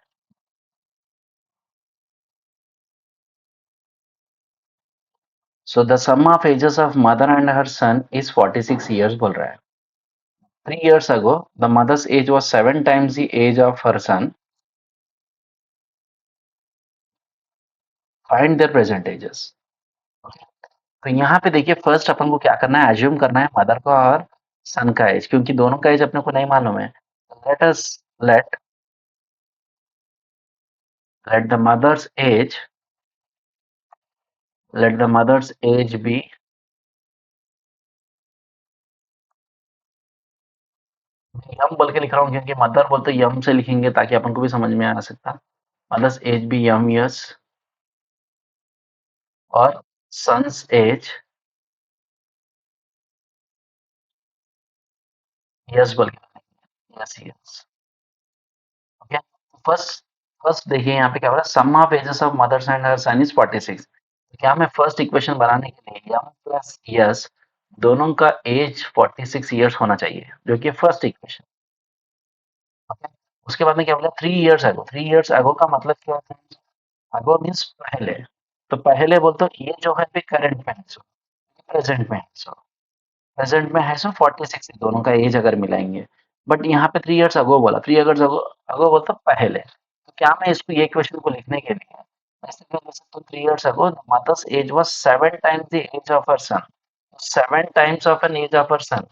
So the sum of ages of mother and her son is 46 years बोल रहा है। 3 years ago the mother's age was 7 times the age of her son, find their present ages। तो यहाँ पे देखिए, first अपन को क्या करना है, एज्यूम करना है मदर का और सन का एज, क्योंकि दोनों का एज अपने को नहीं मालूम है। Let us let let the mother's age let the mother's age be M बोल के लिख रहा हूँ क्योंकि मदर बोलते यम से लिखेंगे ताकि अपन को भी समझ में आ सकता। मदर्स एज भी यम ईयर्स और सन्स एज यस बोल के s s. Okay, first first देखिए यहाँ पे क्या हो रहा है, sum of ages of mother's and her son is 46। क्या मैं फर्स्ट इक्वेशन बनाने के लिए यम प्लस यस दोनों का एज 46 ईयर्स होना चाहिए, जो कि फर्स्ट इक्वेशन। ओके, उसके बाद में क्या बोला 3 ईयर्स एगो, 3 ईयर्स एगो का मतलब क्या है? एगो मीन्स पहले। तो पहले बोल तो ये जो है करंट में है सो, प्रेजेंट में है सो, प्रेजेंट में है सो 46 दोनों का एज अगर मिलाएंगे। बट यहाँ पे 3 ईयर्स अगो बोला, 3 ईयर्स अगो, अगो बोलता पहले। तो क्या मैं इसको ये क्वेश्चन को लिखने के लिए ऐसे कर सकता हूँ, 3 years ago mother's age was 7 times the age of her son. 7 times of an age of her son.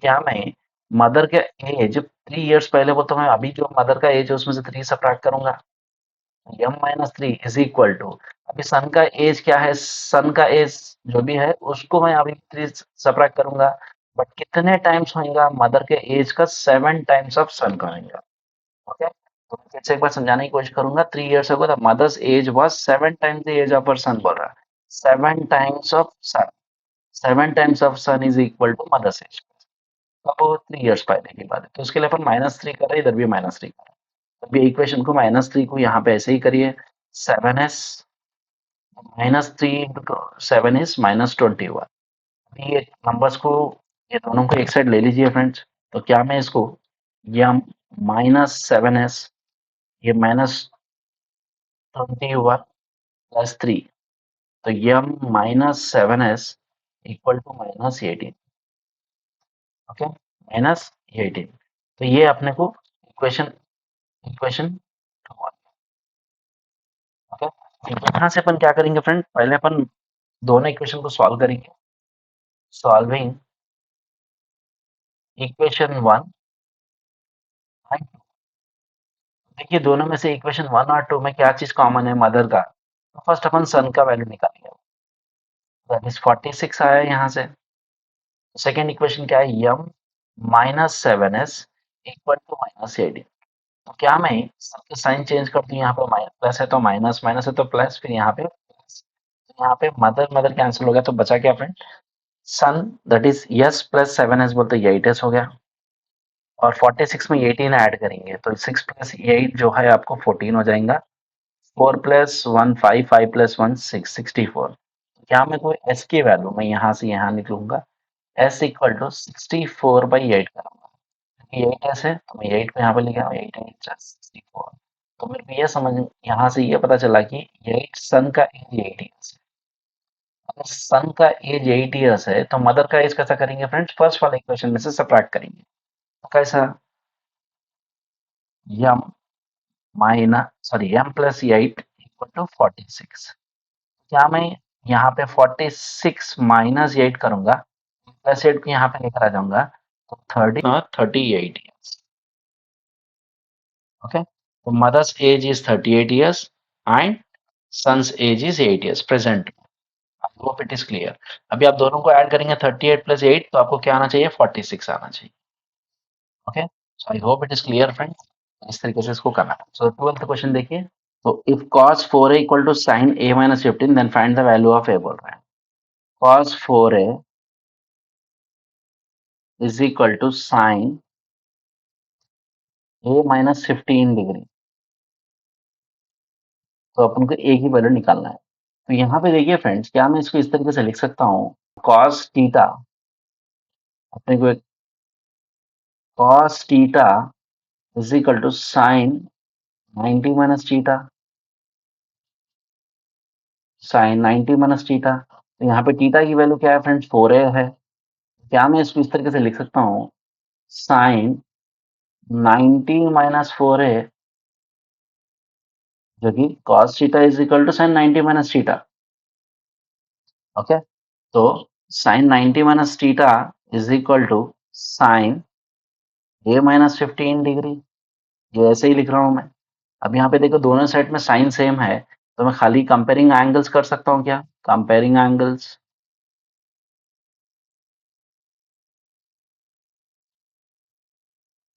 क्या मैं मदर के एज 3 ईयर्स पहले बोलता हूँ, अभी जो मदर का एज है उसमें से 3 सब्ट्रैक्ट करूंगा, m-3 इज इक्वल टू, अभी सन का एज क्या है, सन का एज जो भी है उसको मैं अभी 3 सब्ट्रैक्ट करूंगा। बट कितने टाइम्स होगा मदर के एज का, 7 टाइम्स ऑफ सन का होगा। ओके, तो मैं फिर से एक बार समझाने की कोशिश करूंगा। 3 years ago the mother's age was 7 times the age of her son बोल रहा है। 7 times of son is equal to mother's age. अब वो 3 ईयर्स पहले की बात है, तो उसके लिए अपन -3 कर रहे हैं, इधर भी -3 कर रहे हैं। अभी इक्वेशन को -3 को यहाँ पे ऐसे ही करिए, 7s -3 इंटू 7 इज -21। अभी ये नंबर्स को, ये दोनों को एक साइड ले लीजिए फ्रेंड्स। तो क्या मैं इसको यम -7s, ये -21 +3, तो यम -7s इक्वल टू -18। ओके, -18। तो ये अपने को इक्वेशन इक्वेशन 2। ओके, यहाँ से अपन क्या करेंगे फ्रेंड, पहले अपन दोनों इक्वेशन को सॉल्व करेंगे। सॉल्विंग इक्वेशन 1 एंड, देखिए दोनों में से इक्वेशन 1 और 2 में क्या चीज कॉमन है, मदर का। तो फर्स्ट अपन सन का वैल्यू निकालेंगे, दैट इज 46 आया यहाँ से। सेकेंड इक्वेशन क्या है, यम -7s इक्वल टू -18। तो क्या मैं सबके साइन चेंज कर दूं, यहाँ पे प्लस है तो माइनस, माइनस है तो प्लस, फिर यहाँ पे प्लस। तो यहाँ पे मदर मदर कैंसिल हो गया, तो बचा क्या friend, son, that is S plus 7s बोलते 8s हो गया। और 46 में 18 ऐड करेंगे तो 6 प्लस 8 जो है आपको 14 हो जाएगा। 4 प्लस 1 5, 5 प्लस 1 6, 64। यहाँ में कोई एस की वैल्यू मैं यहाँ से यहाँ निकलूंगा, एस इक्वल टू 64/8 करूंगा, क्योंकि 8 एस है तो मैं 8 को यहाँ पे लिखा 8 8 64। तो मेरे को ये समझ, यहाँ से ये पता चला कि 8 सन का एज 8 ईयर्स है। अगर सन का एज 8 ईयर्स है तो मदर का एज कैसा करेंगे फ्रेंड्स, फर्स्ट वाले इक्वेशन में से सब्ट्रैक्ट करेंगे। तो कैसा, यम m प्लस 8 इक्वल टू 46। क्या मैं यहाँ पे 46 -8 करूंगा, प्लस 8 को यहाँ पे लेकर आ जाऊंगा, तो 30 और 38 ईयर्स। ओके, तो mother's age is 38 years and son's age is 8 years present. I hope it is clear. अभी आप दोनों को ऐड करेंगे 38 प्लस 8, तो आपको क्या आना चाहिए, 46 आना चाहिए। Okay, so I hope it is clear friends. इस तरीके से इसको करना है। सो 12th क्वेश्चन देखिए। तो if cos 4a equal to sin a minus 15 then find the value of a बोल रहा है। cos 4a is equal to sin a minus 15 degree. तो अपन को a की वैल्यू निकालना है। तो यहाँ पे देखिए फ्रेंड्स, क्या मैं इसको इस तरीके से लिख सकता हूँ, cos थीटा, अपने को cos theta is equal to sin 90 minus theta, sin 90 minus theta. तो यहाँ पे थीटा की वैल्यू क्या है फ्रेंड्स, 4a है। क्या मैं इसको इस तरीके से लिख सकता हूँ, sin 90 माइनस 4a, जो कि cos theta is equal to sin 90 minus theta. Okay, तो sin 90 minus theta is equal to sin a minus 15 degree. ये ऐसे ही लिख रहा हूं मैं। अब यहाँ पे देखो दोनों साइड में साइन सेम है, तो मैं खाली कंपेयरिंग एंगल्स कर सकता हूँ, क्या कंपेयरिंग एंगल्स।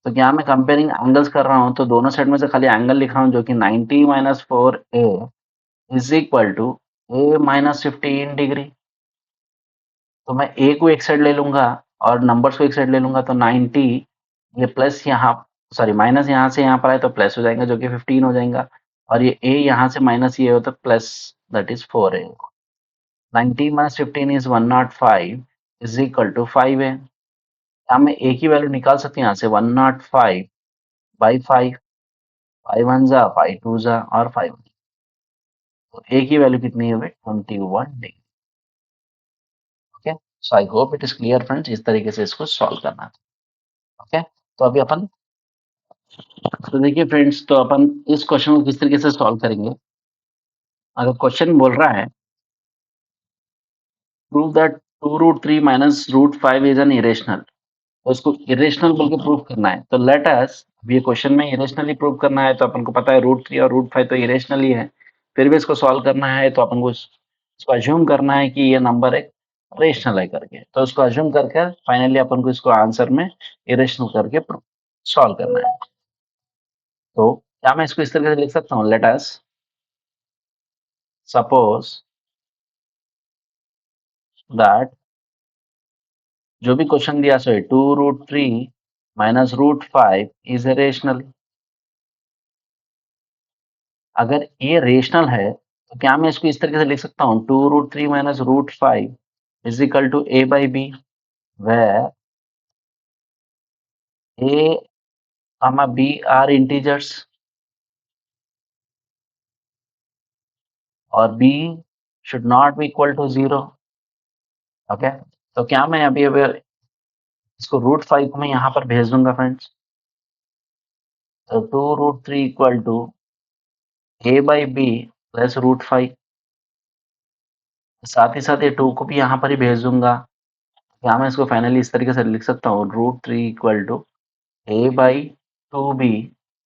तो क्या मैं कंपेयरिंग एंगल्स कर रहा हूँ तो दोनों साइड में से खाली एंगल लिख रहा हूँ जो कि 90 minus 4a is equal to a minus 15 degree. तो मैं a को एक साइड ले लूंगा और नंबर्स को एक साइड ले लूंगा तो 90 ये प्लस यहाँ सॉरी माइनस यहाँ से यहाँ पर आए तो प्लस हो जाएगा जो कि 15 हो जाएगा और ये a यहाँ से माइनस ये हो तो plus that is 4a। 90 minus 15 is 105 is equal to 5a। क्या मैं a की वैल्यू निकाल सकते हैं यहाँ से 105 बाई 5 5 वन जा 5 टू जा और 5 तो a की वैल्यू कितनी है 21 degree. Okay so I hope it is clear friends, इस तरीके से इसको सॉल्व करना है। ओके तो अभी अपन तो देखिए फ्रेंड्स तो अपन इस क्वेश्चन को किस तरीके से सॉल्व करेंगे। अगर क्वेश्चन बोल रहा है prove that 2 root 3 minus root 5 is an irrational, तो इसको इरेशनल बोल के प्रूव करना है। तो लेट अस अब ये क्वेश्चन में इरेशनली प्रूव करना है तो अपन को पता है रूट 3 और रूट 5 तो इरेशनल ही है। फिर भी इसको सॉल्व करना है तो अपन को इसको अज्यूम करना है कि ये नंबर एक रेशनल है करके। तो इसको अज्यूम करके फाइनली अपन को इसको आंसर में इरेशनल करके सॉल्व करना है। तो क्या मैं इसको इस तरीके से लिख सकता हूँ लेट अस सपोज दैट जो भी क्वेश्चन दिया so 2 root 3 minus root 5 is a rational. अगर ये रेशनल है तो क्या मैं इसको इस तरीके से लिख सकता हूँ 2 root 3 minus root 5 is equal to a by B where a comma b are integers और b should not be equal to 0। Okay तो क्या मैं अभी इसको रूट 5 को मैं यहाँ पर भेज दूंगा फ्रेंड्स। तो 2 root 3 equal to a by B plus root 5, साथ ही साथ ये 2 को भी यहाँ पर ही भेज दूंगा। क्या मैं इसको फाइनली इस तरीके से लिख सकता हूँ root 3 equal to a by 2b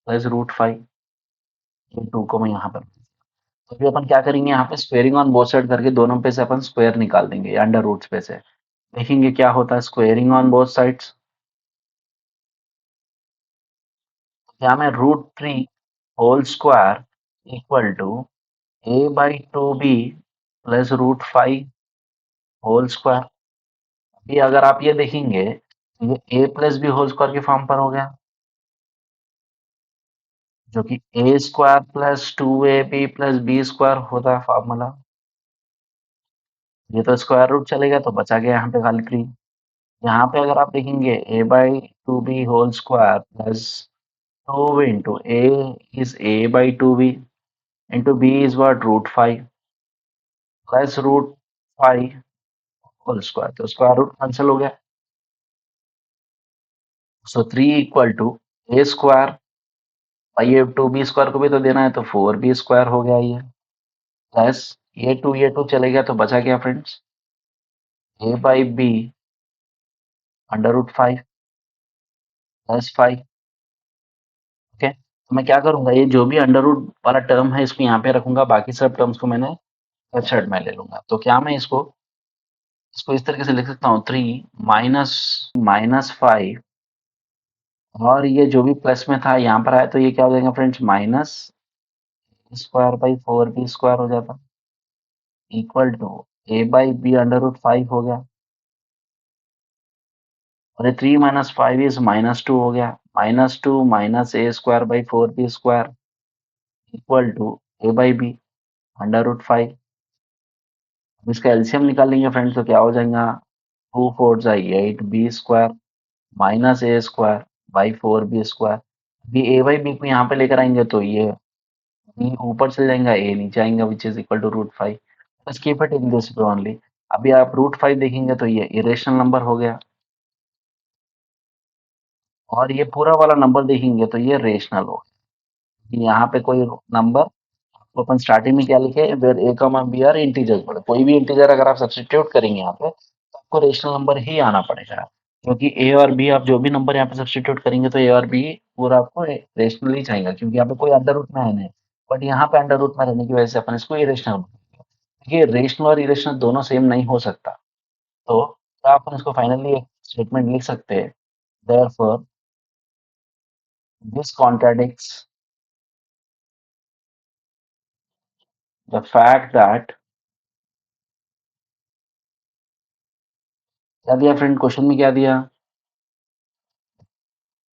plus root 5। ये 2 को मैं यहाँ पर तो अभी अपन क्या करेंगे यहाँ पे स्क्वेयरिंग ऑन बोथ साइड करके दोनों पे से अपन स्क्वायर निकाल देंगे अंडर रूट्स पे से। देखेंगे क्या होता है स्क्वेयरिंग ऑन बोथ साइड्स। क्या मैं root 3 whole square equal to a by 2b plus root 5 whole square. अभी अगर आप ये देखेंगे तो ये a plus B whole square के फॉर्म पर हो गया जो कि a square plus 2ab plus B square होता है फॉर्मूला। ये तो स्क्वायर रूट चलेगा तो बचा गया यहाँ पे खाली 3। यहाँ पे अगर आप देखेंगे a by 2b whole square plus 2 into a is a by 2b into b is what root 5 plus root 5 whole square तो स्क्वायर रूट कैंसिल हो गया। So 3 equal to a square by ये 2b स्क्वायर को भी तो देना है तो 4b स्क्वायर हो गया ये प्लस ये 2 चले गया तो बचा गया friends a by b under root 5 plus 5। Okay तो मैं क्या करूंगा ये जो भी अंडर रूट वाला टर्म है इसको यहाँ पे रखूंगा बाकी सब टर्म्स को मैंने लेफ्ट साइड में ले लूंगा। तो क्या मैं इसको इसको इस तरीके से लिख सकता हूँ 3 माइनस माइनस 5 और ये जो भी प्लस में था यहाँ पर आया तो ये क्या हो जाएगा friends minus square by 4b square हो जाता equal to a by B under root 5 हो गया और ये 3 माइनस 5 इज -2 हो गया -2 minus a square by 4b square equal to a by B under root 5। अब इसका एलसीएम निकाल लेंगे फ्रेंड्स तो क्या हो जाएगा 2 4 जा 8 B square minus A square by 4b square. अभी a बाई बी को यहाँ पे लेकर आएंगे तो ये बी ऊपर चले जाएगा a नीचे आएगा which is equal to root 5। बस keep it in this way only. अभी आप रूट 5 देखेंगे तो ये इरेशनल नंबर हो गया और ये पूरा वाला नंबर देखेंगे तो ये रेशनल हो गया। यहाँ पे कोई नंबर तो अपन स्टार्टिंग में क्या लिखे where A comma B are integers बोले कोई भी इंटीजर अगर आप सब्स्टिट्यूट करेंगे यहाँ पे तो आपको रेशनल नंबर ही आना पड़ेगा क्योंकि ए और बी आप जो भी नंबर यहाँ पे सब्स्टिट्यूट करेंगे तो ए और बी पूरा आपको रेशनल ही चाहिए क्योंकि यहाँ पे कोई अंडर रूट में है नहीं। बट यहाँ पे अंडर रूट में रहने की वजह से अपन इसको इरेशनल देखिए रेशनल और इरेशनल दोनों सेम नहीं हो सकता। तो क्या अपन इसको फाइनली एक स्टेटमेंट लिख सकते हैं therefore This contradicts the fact that, क्या दिया फ्रेंड क्वेश्चन में, क्या दिया?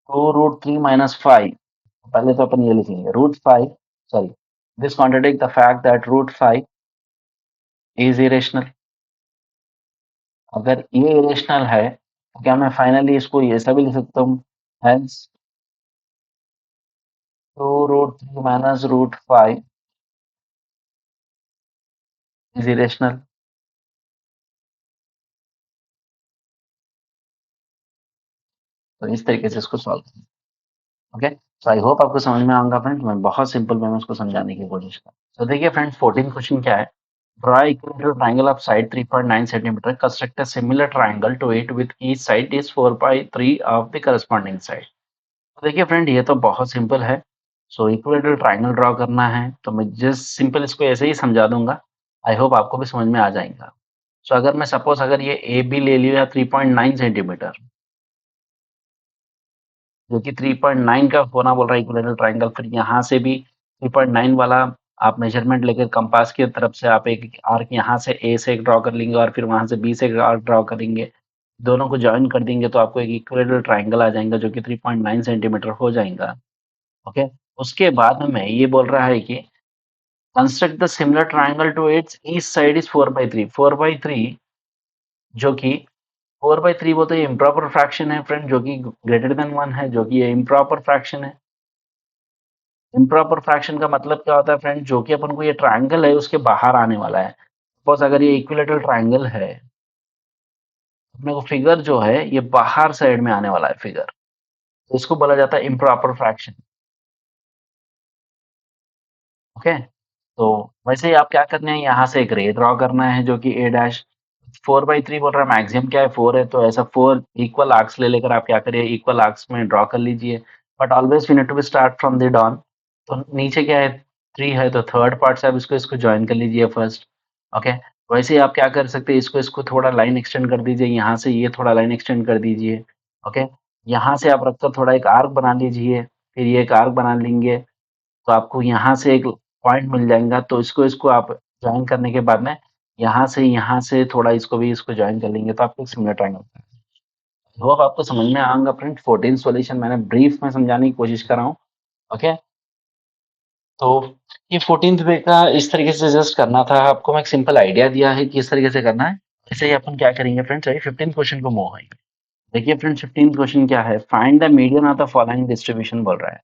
2√3 - 5। पहले तो अपन ये लिखेंगे √5, sorry, this contradict the fact that √5 is irrational. अगर ये इरेशनल है तो क्या मैं फाइनली इसको ऐसा भी लिख सकता हूँ, हेंस 2√3 - √5 इज इरेशनल। तो इस तरीके से इसको सॉल्व करें। ओके, सो आई होप आपको समझ में आऊंगा फ्रेंड्स, मैं बहुत सिंपल वे में उसको समझाने की कोशिश कर। तो देखिए फ्रेंड्स, 14 क्वेश्चन क्या है? Draw equilateral triangle of side 3.9 centimetre, construct a similar triangle to it with each side is 4/3 of the corresponding side. तो देखिए फ्रेंड, ये तो बहुत सिंपल है। सो इक्विलेटरल ट्रायंगल ड्रॉ करना है तो मैं जस्ट सिंपल इसको ऐसे ही समझा दूंगा। आई होप आपको भी समझ में आ जाएगा। सो अगर मैं सपोज अगर ये ए बी ले लियो या 3.9 सेंटीमीटर, जो कि 3.9 का होना बोल रहा है इक्विलेटरल ट्रायंगल, फिर यहाँ से भी 3.9 वाला आप मेजरमेंट लेकर कंपास की तरफ से आप एक आर्क यहाँ से ए से एक ड्रॉ कर लेंगे और फिर वहां से बी से एक आर्क ड्रॉ करेंगे। दोनों को ज्वाइन कर देंगे तो आपको एक इक्विलेटरल ट्रायंगल आ जाएगा जो कि 3.9 सेंटीमीटर हो जाएगा। ओके, उसके बाद में ये बोल रहा है कि construct the similar triangle to its each side is 4/3। 4/3 जो कि 4/3 वो तो ये इम्प्रॉपर फ्रैक्शन है फ्रेंड, जो कि ग्रेटर देन 1 है, जो कि ये इम्प्रॉपर फ्रैक्शन है। इम्प्रॉपर फ्रैक्शन का मतलब क्या होता है फ्रेंड? जो कि अपन को ये ट्रायंगल है उसके बाहर आने वाला है। सपोज अगर ये इक्विलेटरल ट्रायंगल है, अपने को फिगर जो है ये बाहर साइड में आने वाला है फिगर, तो इसको बोला जाता है इम्प्रॉपर फ्रैक्शन। ओके, तो वैसे ही आप क्या करना है, यहाँ से एक रे ड्रॉ करना है जो कि ए डैश। 4/3 बोल रहा है, मैक्सिमम क्या है 4 है, तो ऐसा 4 इक्वल आर्क्स ले लेकर आप क्या करिए, इक्वल आर्क्स में ड्रॉ कर लीजिए। But always we need to be start from the dawn. तो नीचे क्या है, 3 है, तो थर्ड पार्ट से आप इसको इसको ज्वाइन कर लीजिए फर्स्ट। ओके, वैसे ही आप क्या कर सकते हैं, इसको इसको थोड़ा लाइन एक्सटेंड कर दीजिए, यहाँ से ये थोड़ा लाइन एक्सटेंड कर दीजिए। ओके, यहाँ से आप रखकर थोड़ा एक आर्क बना लीजिए, फिर ये एक आर्क बना लेंगे, तो आपको यहाँ से एक पॉइंट मिल जाएगा। तो इसको इसको आप जॉइन करने के बाद में यहाँ से थोड़ा इसको भी इसको जॉइन कर लेंगे तो आपको एक सिमिलर ट्रायंगल। होप आपको समझ में आएगा फ्रेंड। 14 सॉल्यूशन मैंने ब्रीफ में समझाने की कोशिश कर रहा हूँ। ओके, तो ये 14th वे का इस तरीके से जस्ट करना था आपको, मैं एक सिंपल आइडिया दिया है कि इस तरीके से करना है। ऐसे ही अपन क्या करेंगे फ्रेंड्स, अभी 15th क्वेश्चन को मूव है। देखिए फ्रेंड्स, 15th क्वेश्चन क्या है, find the median of the following distribution बोल रहा है।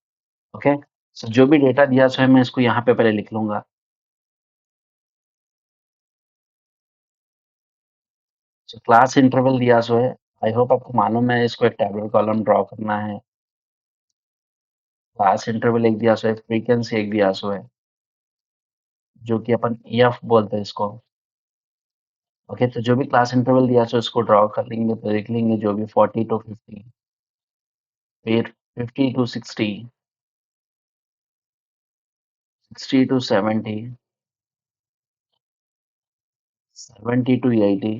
ओके, सो जो भी डेटा दिया सो है मैं इसको यहाँ पे पहले लिख लूंगा। क्लास इंटरवल दिया सो है, आई होप आपको मालूम है, इसको एक टैबुलर कॉलम ड्रॉ करना है। क्लास इंटरवल एक दिया सो है, फ्रीक्वेंसी एक दिया सो है, जो कि अपन एफ बोलते हैं इसको। ओके, तो जो भी क्लास इंटरवल दिया सो इसको ड्रॉ कर लेंगे, तो लिख लेंगे जो भी 40 टू 50, फिर 50 to 60, 60 to 70, 70 to 80,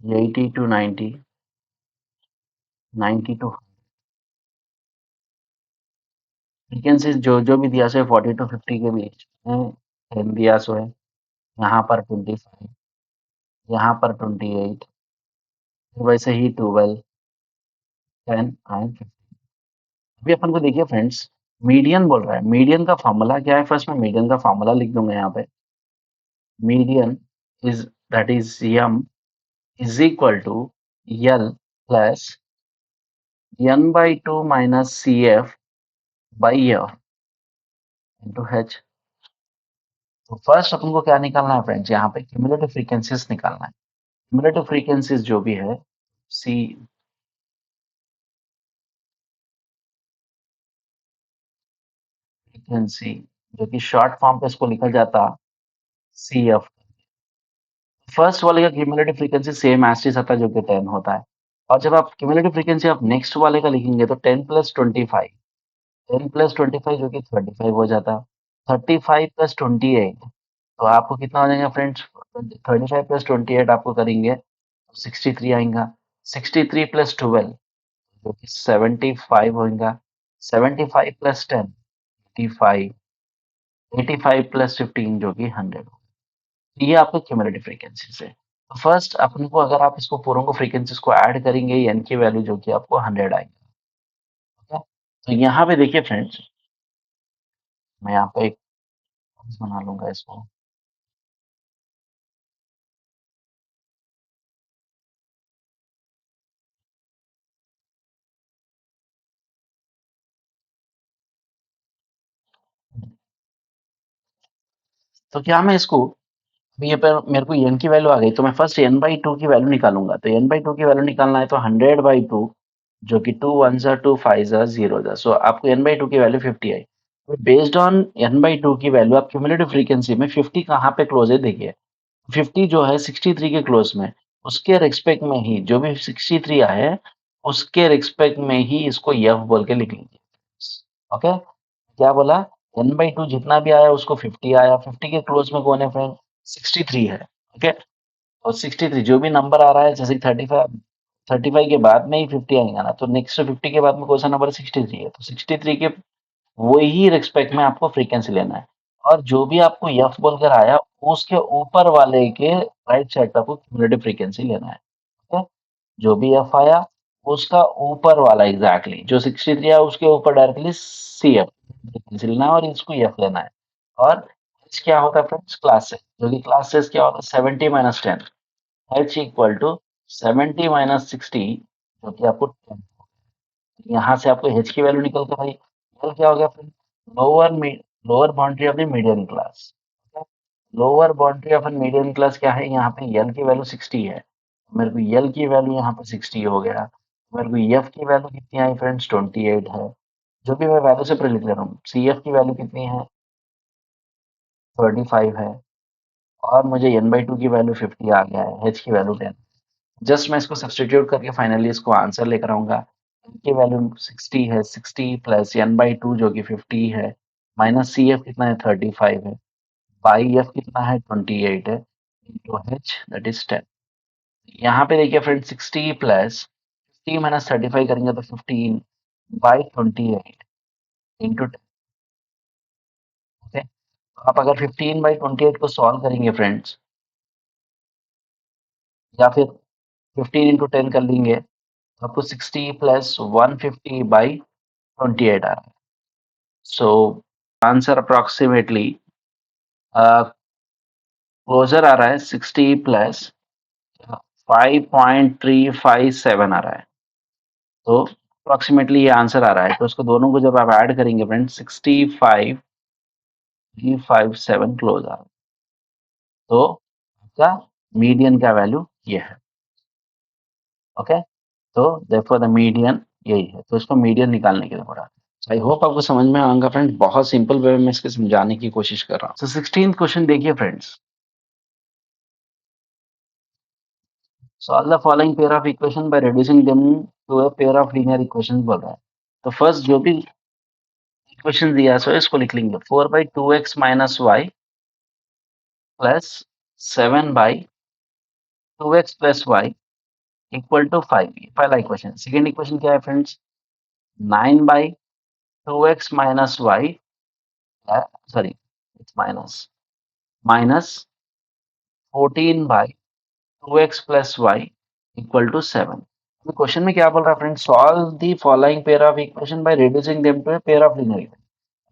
80 to 90, 90 to frequency जो जो भी दिया सो है 40 टू 50 के बीच में 10 दिया सो है, यहाँ पर 25, यहाँ पर 28, वैसे ही 12, 10 एंड 15। अभी अपन को देखिए फ्रेंड्स, मीडियन बोल रहा है, मीडियन का फॉर्मूला क्या है, फर्स्ट मैं मीडियन का फॉर्मूला लिख दूंगा यहाँ पे। Median is, that is M is equal to L plus n/2 minus C F by F into H. तो फर्स्ट अपन को क्या निकालना है फ्रेंड्स, यहाँ पे क्यूमुलेटिव फ्रीक्वेंसीज निकालना है। क्यूमुलेटिव फ्रीक्वेंसीज जो भी है, सी फ्रीक्वेंसी, जो कि शॉर्ट फॉर्म पे इसको लिखा जाता सी एफ। फर्स्ट वाले का cumulative frequency same as it आता, जो कि 10 होता है। और जब आप क्यूमुलेटिव फ्रीक्वेंसी आप नेक्स्ट वाले का लिखेंगे तो 10 प्लस 25, 10 प्लस 25 जो कि 35 हो जाता। 35 प्लस 28, तो आपको कितना हो जाएगा फ्रेंड्स, 35 प्लस 28 आपको करेंगे 63 आएगा। 63 प्लस 12, जो कि 75 होगा। 75 प्लस 10 85, 85 प्लस 15 जो कि 100। ये आपका क्यूमुलेटिव फ्रीक्वेंसीज है। तो फर्स्ट अपन को अगर आप इसको पूरों को फ्रीक्वेंसीज को ऐड करेंगे एन की वैल्यू जो कि आपको 100 आएगी। ठीक है? तो यहाँ पे देखिए फ्रेंड्स, मैं यहाँ पे एक बना लूंगा इसको। तो क्या मैं इसको, अभी ये पर मेरे को एन की वैल्यू आ गई तो मैं फर्स्ट एन बाई टू की वैल्यू निकालूंगा। तो एन बाई टू की वैल्यू निकालना है तो 100/2 जो कि 2 1 जा 2 5 जा 0 जा, सो आपको एन बाई टू की वैल्यू 50 आई। तो based on an by two की वैल्यू आप क्यूमुलेटिव फ्रीक्वेंसी में 50 कहाँ पे क्लोज है देखिए। 50 जो है 63 के क्लोज में, उसके रिस्पेक्ट में ही जो भी 63 आया है उसके रिस्पेक्ट में ही इसको यफ बोल के लिख लीजिए। ओके, क्या बोला, एन बाई टू जितना भी आया उसको 50 आया, 50 के क्लोज में कौन है फ्रेंड, 63 है। ओके, और 63 जो भी नंबर आ रहा है, जैसे 35 के बाद में ही 50 आएगा ना, तो नेक्स्ट 50 के बाद में कौन सा नंबर 63 है, तो 63 के वही रिस्पेक्ट में आपको फ्रीक्वेंसी लेना है। और जो भी आपको यफ बोलकर आया उसके ऊपर वाले के राइट साइड पे आपको क्यूमुलेटिव फ्रीक्वेंसी लेना है। ठीक है? जो भी एफ आया उसका ऊपर वाला एग्जैक्टली जो 63 है उसके ऊपर डायरेक्टली सी एफ फ्रीक्वेंसी लेना है और इसको एफ लेना है। और एच क्या होता है फ्रेंड्स, क्लासेस, जो कि क्लासेस क्या होता है 70 minus 10, H equal to 70 minus 60 जो कि आपको 10। यहाँ से आपको एच की वैल्यू निकल कर भाई एल क्या हो गया friend, lower lower boundary of the median class. Lower boundary of an median class क्या है, यहाँ पे यल की वैल्यू 60 है, मेरे को यल की वैल्यू यहाँ पे 60 हो गया। मेरे को एफ की वैल्यू कितनी आई फ्रेंड्स, 28 है। जो भी मैं वैल्यू से प्रिडिक्ट कर रहा हूँ, सी एफ की वैल्यू कितनी है, 35 है। और मुझे एन बाई टू की वैल्यू 50 आ गया है, एच की वैल्यू 10। जस्ट मैं इसको सब्सटीट्यूट करके फाइनली इसको आंसर लेकर आऊंगा। एन की वैल्यू 60 है, 60 प्लस एन बाई टू जो कि 50 है, माइनस सी एफ कितना है 35 है, बाई एफ कितना है 28 है, इंटू एच दैट इज 10। यहाँ पे देखिए फ्रेंड 60 प्लस 50 माइनस 35 करेंगे तो 15 बाई 28 इंटू 10। ओके, तो आप अगर 15/28 को सॉल्व करेंगे फ्रेंड्स, या फिर 15 इंटू 10 कर लेंगे, तो आपको 60 प्लस 150/28 आ रहा है। सो आंसर अप्रोक्सीमेटली क्लोजर आ रहा है 60 प्लस 5.357 आ रहा है। तो अप्रोक्सीमेटली ये आंसर आ रहा है। तो उसको दोनों को जब आप ऐड करेंगे फ्रेंड 65.357 क्लोज आ रहा है। तो आपका मीडियन का वैल्यू ये है। ओके, तो देयरफॉर द मीडियन यही है। तो इसको मीडियन निकालने के लिए बोला। आई होप आपको समझ में आएगा फ्रेंड, बहुत सिंपल वे में इसके समझाने की कोशिश कर रहा हूँ। तो 16th क्वेश्चन देखिए friends, solve the following pair of equation by reducing them to a pair of linear equations बोल रहा है। तो फर्स्ट जो भी इक्वेशन दिया है सो इसको लिख लेंगे, 4/2x minus Y plus 7/2x plus Y equal to 5। पहला इक्वेशन। सेकेंड इक्वेशन क्या है friends, 9/2x minus Y, sorry it's minus, minus 14/2x plus Y equal to 7। Question में क्या बोल रहा है friend, solve the following pair of equation by reducing them to a pair of linear equation.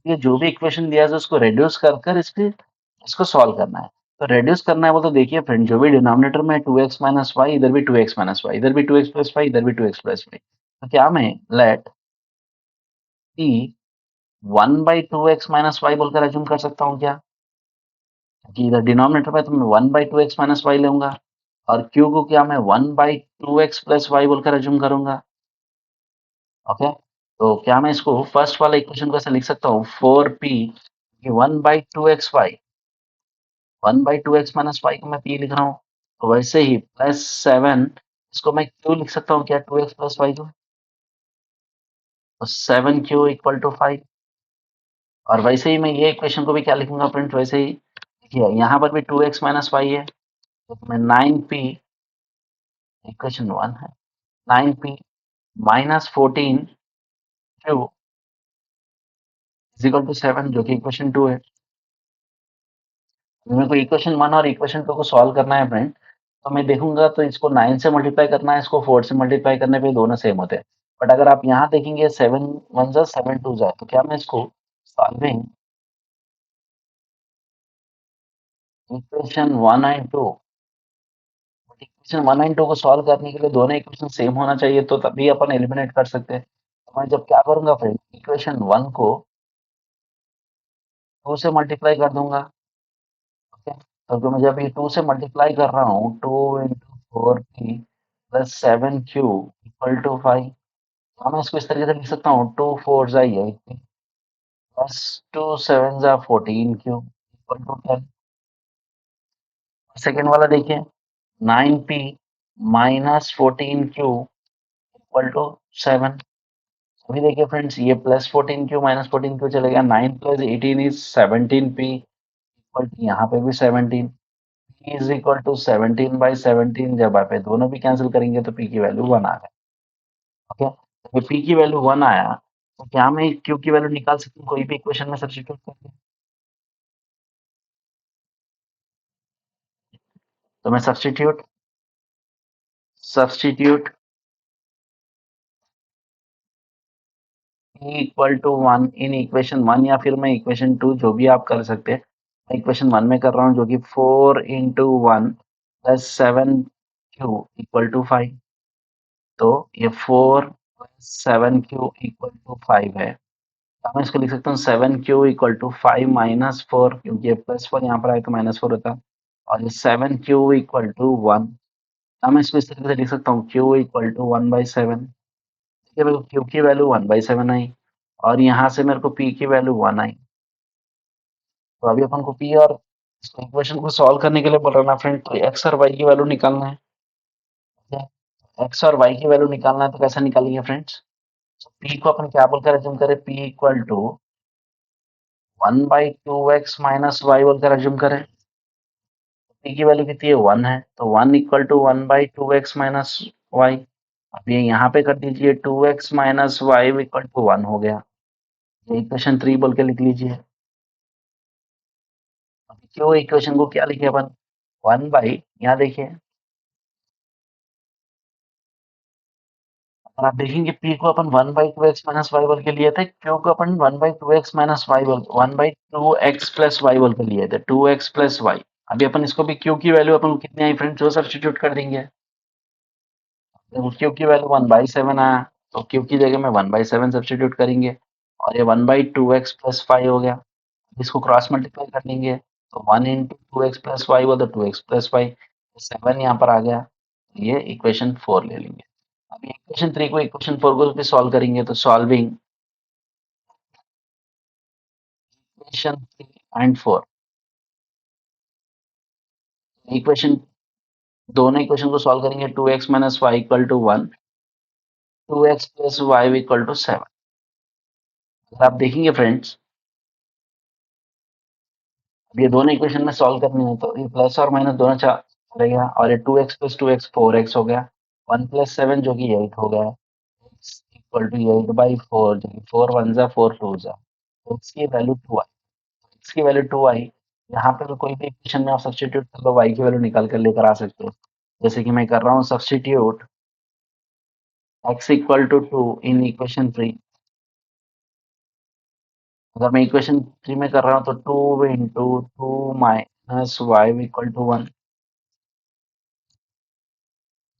ये जो भी इक्वेशन दिया है उसको रिड्यूस कर कर इसको सॉल्व करना है। तो रिड्यूस करना है, वो तो देखिए फ्रेंड, जो भी डिनोमिनेटर में 2x माइनस वाई, इधर भी 2x माइनस वाई, इधर भी 2x प्लस वाई, इधर भी 2x प्लस वाई। तो क्या मैं let T 1/2x minus Y बोलकर अज्यूम कर सकता हूँ क्या, कि इधर डिनोमिनेटर में तो मैं 1/2x माइनस वाई लूंगा, और क्यू को क्या मैं 1/2x प्लस वाई बोलकर अज्यूम करूंगा। ओके, तो क्या मैं इसको फर्स्ट वाला इक्वेशन को ऐसे लिख सकता हूँ, 4p 1/2xy, 1/2x minus Y को मैं p लिख रहा हूँ। तो वैसे ही प्लस 7 इसको मैं q लिख सकता हूँ क्या, 2x प्लस वाई को, तो 7q इक्वल टू 5। और वैसे ही मैं ये इक्वेशन को भी क्या लिखूंगा फ्रेंड्स, वैसे ही देखिए यहाँ पर भी 2x माइनस वाई है, तो मैं 9p, इक्वेशन 1 है, 9p -14 Q is equal to 7 जो कि इक्वेशन 2 है। मेरे को इक्वेशन 1 और इक्वेशन 2 को सॉल्व करना है फ्रेंड, तो मैं देखूंगा तो इसको 9 से मल्टीप्लाई करना है, इसको 4 से मल्टीप्लाई करने पे दोनों सेम होते हैं। बट अगर आप यहाँ देखेंगे 7 1 जा 7 2 जा, तो क्या मैं इसको solving equation 1 and 2, equation 1 and 2 को सॉल्व करने के लिए दोनों इक्वेशन सेम होना चाहिए, तो तभी अपन एलिमिनेट कर सकते हैं। तो मैं जब क्या करूंगा फ्रेंड, इक्वेशन 1 को 2 से मल्टीप्लाई कर दूंगा। ओके, तो जो मैं जब ये 2 से मल्टीप्लाई कर रहा हूँ, 2 into 4p plus 7q equal to 5। हाँ, मैं इसको इस तरीके से लिख सकता हूँ, 2 4 जा 8 प्लस 2 7 जा 14q इक्वल टू 10। सेकेंड वाला देखिए, 9p minus 14q equal to 7। अभी देखिए फ्रेंड्स, ये प्लस 14q माइनस 14q चले गया, 9 plus 18 is 17p equal to यहाँ पे भी 17, p is equal to 17 by 17। जब आप ये दोनों भी कैंसिल करेंगे तो p की वैल्यू 1 आ गई। ओके, तो p की वैल्यू 1 आया, तो क्या मैं q की वैल्यू निकाल सकता हूँ कोई भी इक्वेशन में सब्स्टिट्यूट करके? तो मैं substitute p equal to 1 in equation 1, या फिर मैं इक्वेशन 2, जो भी आप कर सकते हैं। मैं इक्वेशन 1 में कर रहा हूँ, जो कि 4 into 1 plus 7q equal to 5। तो ये 4 प्लस 7q इक्वल टू 5 है। तो मैं इसको लिख सकता हूँ 7q इक्वल टू 5 माइनस 4, क्योंकि ये प्लस 4 यहाँ पर आए तो माइनस 4 होता। और ये 7q इक्वल टू 1। अब मैं इसको इस तरीके से लिख सकता हूँ, q इक्वल टू 1/7। ठीक है, मेरे को q की वैल्यू 1/7 आई, और यहाँ से मेरे को p की वैल्यू 1 आई। तो अभी अपन को p और इक्वेशन को सॉल्व करने के लिए बोल रहा ना फ्रेंड, तो x और y की वैल्यू निकालना है। ठीक है, x और y की वैल्यू निकालना है, तो कैसे निकालेंगे फ्रेंड्स? p को अपन क्या बोलकर अज्यूम करें, p equal to 1/2x minus y बोलकर अज्यूम करें। p की वैल्यू कितनी है, 1 है, तो 1 equal to 1/2x minus y। अब ये यहाँ पे कर दीजिए, 2x minus Y equal to 1 हो गया। ये इक्वेशन 3 बोल के लिख लीजिए। अभी क्यों इक्वेशन को क्या लिखे अपन, 1 बाई, यहाँ देखिए, और आप देखेंगे p को अपन 1/2x माइनस वाई बोल के लिए थे, q को अपन 1/2x माइनस वाई बोल 1/2x प्लस वाई बोल के लिए थे, 2x प्लस वाई। अभी अपन इसको भी q की वैल्यू अपन को कितनी आई फ्रेंड्स, वो सब्स्टिट्यूट कर देंगे। देखो q की वैल्यू 1/7 आया, तो q की जगह में 1/7 सब्स्टिट्यूट करेंगे, और ये 1/2x प्लस 5 हो गया। इसको क्रॉस मल्टीप्लाई कर लेंगे, तो 1 इंटू 2x प्लस वाई हुआ, तो 2x प्लस वाई, 7 यहाँ पर आ गया। तो ये इक्वेशन 4 ले लेंगे। अब इक्वेशन 3 को इक्वेशन 4 को भी सॉल्व करेंगे, तो सॉल्विंग इक्वेशन 3 एंड 4, इक्वेशन दोनों इक्वेशन को सॉल्व करेंगे, 2x minus Y equal to 1, 2x plus Y equal to 7। अगर आप देखेंगे फ्रेंड्स, अब ये दोनों इक्वेशन में सॉल्व करनी है, तो ये प्लस और माइनस दोनों चलेगा, और ये 2x प्लस 2x 4x हो गया, 1 प्लस 7 जो कि 8 हो गया, x इक्वल टू 8/4, जो कि 4 1 जा 4 2 जा, तो x की वैल्यू 2 आई। x की वैल्यू 2 आई, यहाँ पे तो कोई भी इक्वेशन में आप सब्स्टिट्यूट कर लो, y की वैल्यू निकाल कर लेकर आ सकते हो। जैसे कि मैं कर रहा हूँ substitute x equal to 2 in equation 3। अगर मैं इक्वेशन 3 में कर रहा हूँ, तो 2 into 2 minus Y equal to 1।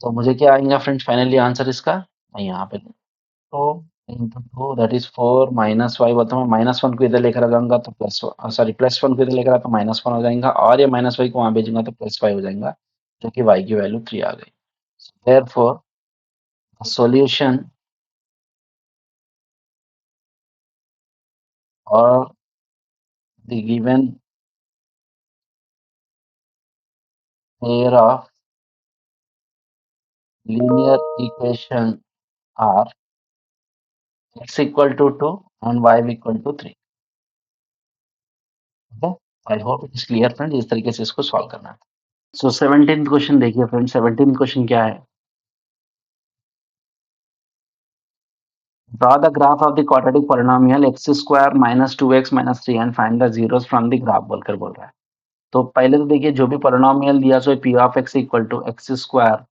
तो मुझे क्या आएगा फ्रेंड्स फाइनली आंसर इसका, मैं यहाँ पे 2 into 2 that is 4 minus Y बोलता हूँ, माइनस 1 को इधर लेकर आ जाऊंगा तो प्लस, सॉरी प्लस 1 को इधर लेकर आता तो माइनस 1 हो जाएगा, और ये माइनस वाई को वहां भेजूंगा तो प्लस 5 हो जाएगा, जो कि वाई की वैल्यू 3 आ गई। देयरफॉर द सॉल्यूशन और the given pair of linear equation are x equal to 2 and y equal to 3। I hope it is clear friend, इस तरीके से इसको सॉल्व करना है। सो 17th क्वेश्चन देखिए फ्रेंड, 17th क्वेश्चन क्या है, draw the graph of the quadratic polynomial x square minus two x minus three and find the zeros from the graph बोलकर बोल रहा है। तो पहले तो देखिए जो भी पॉलिनोमियल दिया so p of x equal to x square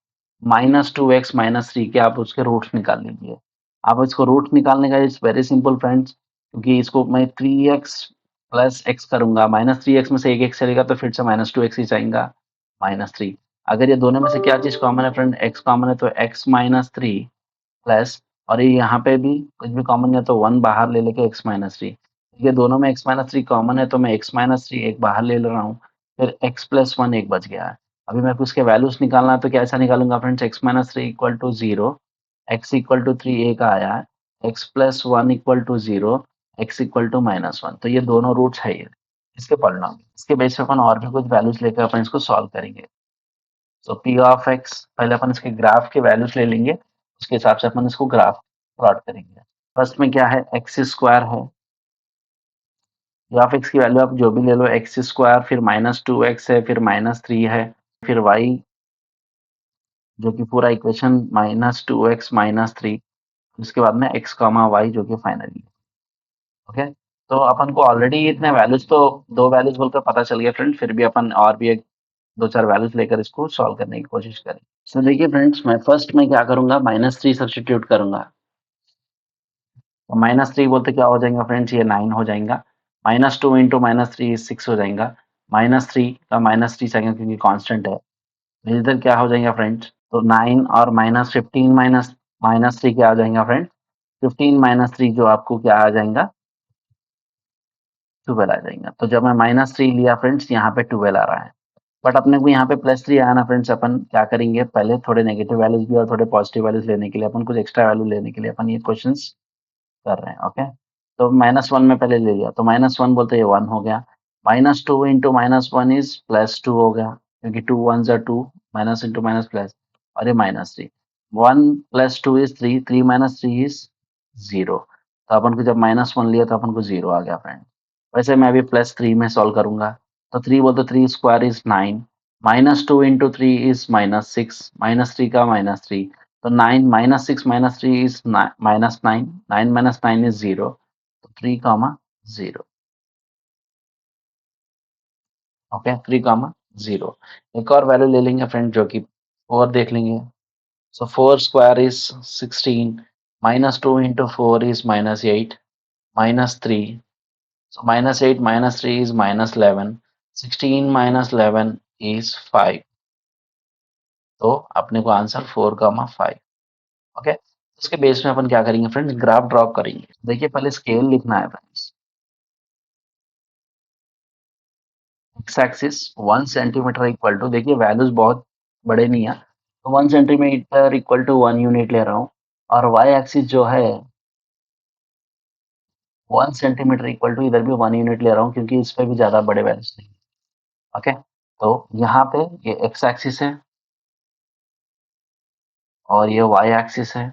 minus two x minus three के आप उसके रूट्स निकाल लीजिए। आप इसको रूट निकालने का इट्स वेरी सिंपल फ्रेंड्स, क्योंकि इसको मैं थ्री एक्स प्लस एक्स करूंगा, माइनस थ्री एक्स में से एक एक्स चलेगा तो फिर से माइनस टू एक्स ही जाएगा माइनस थ्री। अगर ये दोनों में से क्या चीज कॉमन है फ्रेंड, एक्स कॉमन है तो एक्स माइनस थ्री प्लस, और ये यहाँ पे भी कुछ भी कॉमन है तो वन बाहर ले लेके एक्स माइनस थ्री। ये दोनों में एक्स माइनस थ्री कॉमन है तो मैं एक्स माइनस थ्री एक बाहर ले रहा हूँ, फिर एक्स प्लस वन एक बच गया है। अभी मेरे को इसके वैल्यूज निकालना है तो कैसा निकालूंगा friends, X minus three equal to zero, X equal to three एक आया है, X plus one equal to zero, X equal to minus one. तो ये दोनों रूट्स है ये इसके पॉलिनोमियल। इसके बेस पे अपन और भी कुछ वैल्यूज लेकर अपन इसको सॉल्व करेंगे। सो पी ऑफ एक्स, पहले अपन इसके ग्राफ के वैल्यूज ले लेंगे, उसके हिसाब से अपन इसको ग्राफ प्लॉट करेंगे। फर्स्ट में क्या है, एक्स स्क्वायर है, पी ऑफ एक्स की वैल्यू आप जो भी ले लो, एक्स स्क्वायर फिर माइनस टू एक्स है फिर माइनस थ्री है, फिर वाई जो कि पूरा equation minus two x minus three, उसके बाद में एक्स कॉमा वाई जो कि फाइनली। ओके, तो अपन को ऑलरेडी इतने वैल्यूज तो दो वैल्यूज बोलकर पता चल गया फ्रेंड, फिर भी अपन और भी एक दो चार वैल्यूज लेकर इसको सॉल्व करने की कोशिश करें। सो देखिए फ्रेंड्स, मैं फर्स्ट में क्या करूंगा, माइनस थ्री सब्सटीट्यूट करूंगा। तो माइनस थ्री बोलते क्या हो जाएगा फ्रेंड्स, ये नाइन हो जाएगा। Minus two into minus three six हो जाएगा। माइनस थ्री का माइनस थ्री चाहिए क्योंकि कांस्टेंट है, इधर क्या हो जाएगा फ्रेंड्स, तो नाइन और minus fifteen minus minus three क्या आ जाएगा फ्रेंड, फिफ्टीन माइनस थ्री जो आपको क्या आ जाएगा, ट्वेल्व आ जाएगा। तो जब मैं माइनस थ्री लिया फ्रेंड्स, यहाँ पे ट्वेल्व आ रहा है, बट अपने को यहाँ पे प्लस थ्री आया ना फ्रेंड्स, अपन क्या करेंगे, पहले थोड़े नेगेटिव वैल्यूज भी और थोड़े पॉजिटिव वैल्यूज लेने के लिए, अपन कुछ एक्स्ट्रा वैल्यू लेने के लिए अपन ये क्वेश्चंस कर रहे हैं। ओके, तो माइनस वन में पहले ले लिया, तो माइनस वन बोलते ये वन हो गया। Minus two into minus one is plus two हो गया, क्योंकि टू वन ज़ा two, minus into minus plus, और ये minus three. One plus two is three, three minus three is zero. तो अपन को जब माइनस वन लिया तो अपन को जीरो आ गया फ्रेंड। वैसे मैं अभी प्लस थ्री में सॉल्व करूंगा, तो थ्री बोलते three square is nine, minus two into three is minus six, minus three का माइनस थ्री, तो nine minus six minus three is minus nine, nine minus nine is zero, तो three comma zero. Okay, three comma zero. एक और value ले लेंगे friend जो कि four देख लेंगे। So four square is sixteen, minus two into four is minus eight, minus three, so minus eight minus three is minus eleven, sixteen minus eleven is five. तो अपने को answer four comma five. Okay, उसके base में अपन क्या करेंगे friends, graph draw करेंगे। देखिए पहले स्केल लिखना है friends, X axis one centimetre equal to, देखिए वैल्यूज बहुत बड़े नहीं है तो one centimetre equal to one unit ले रहा हूँ, और वाई एक्सिस जो है वन सेंटीमीटर इक्वल टू, इधर भी वन यूनिट ले रहा हूँ क्योंकि इस पे भी ज्यादा बड़े वैल्यूज नहीं। ओके, तो यहाँ पे ये एक्स एक्सिस है और ये वाई एक्सिस है,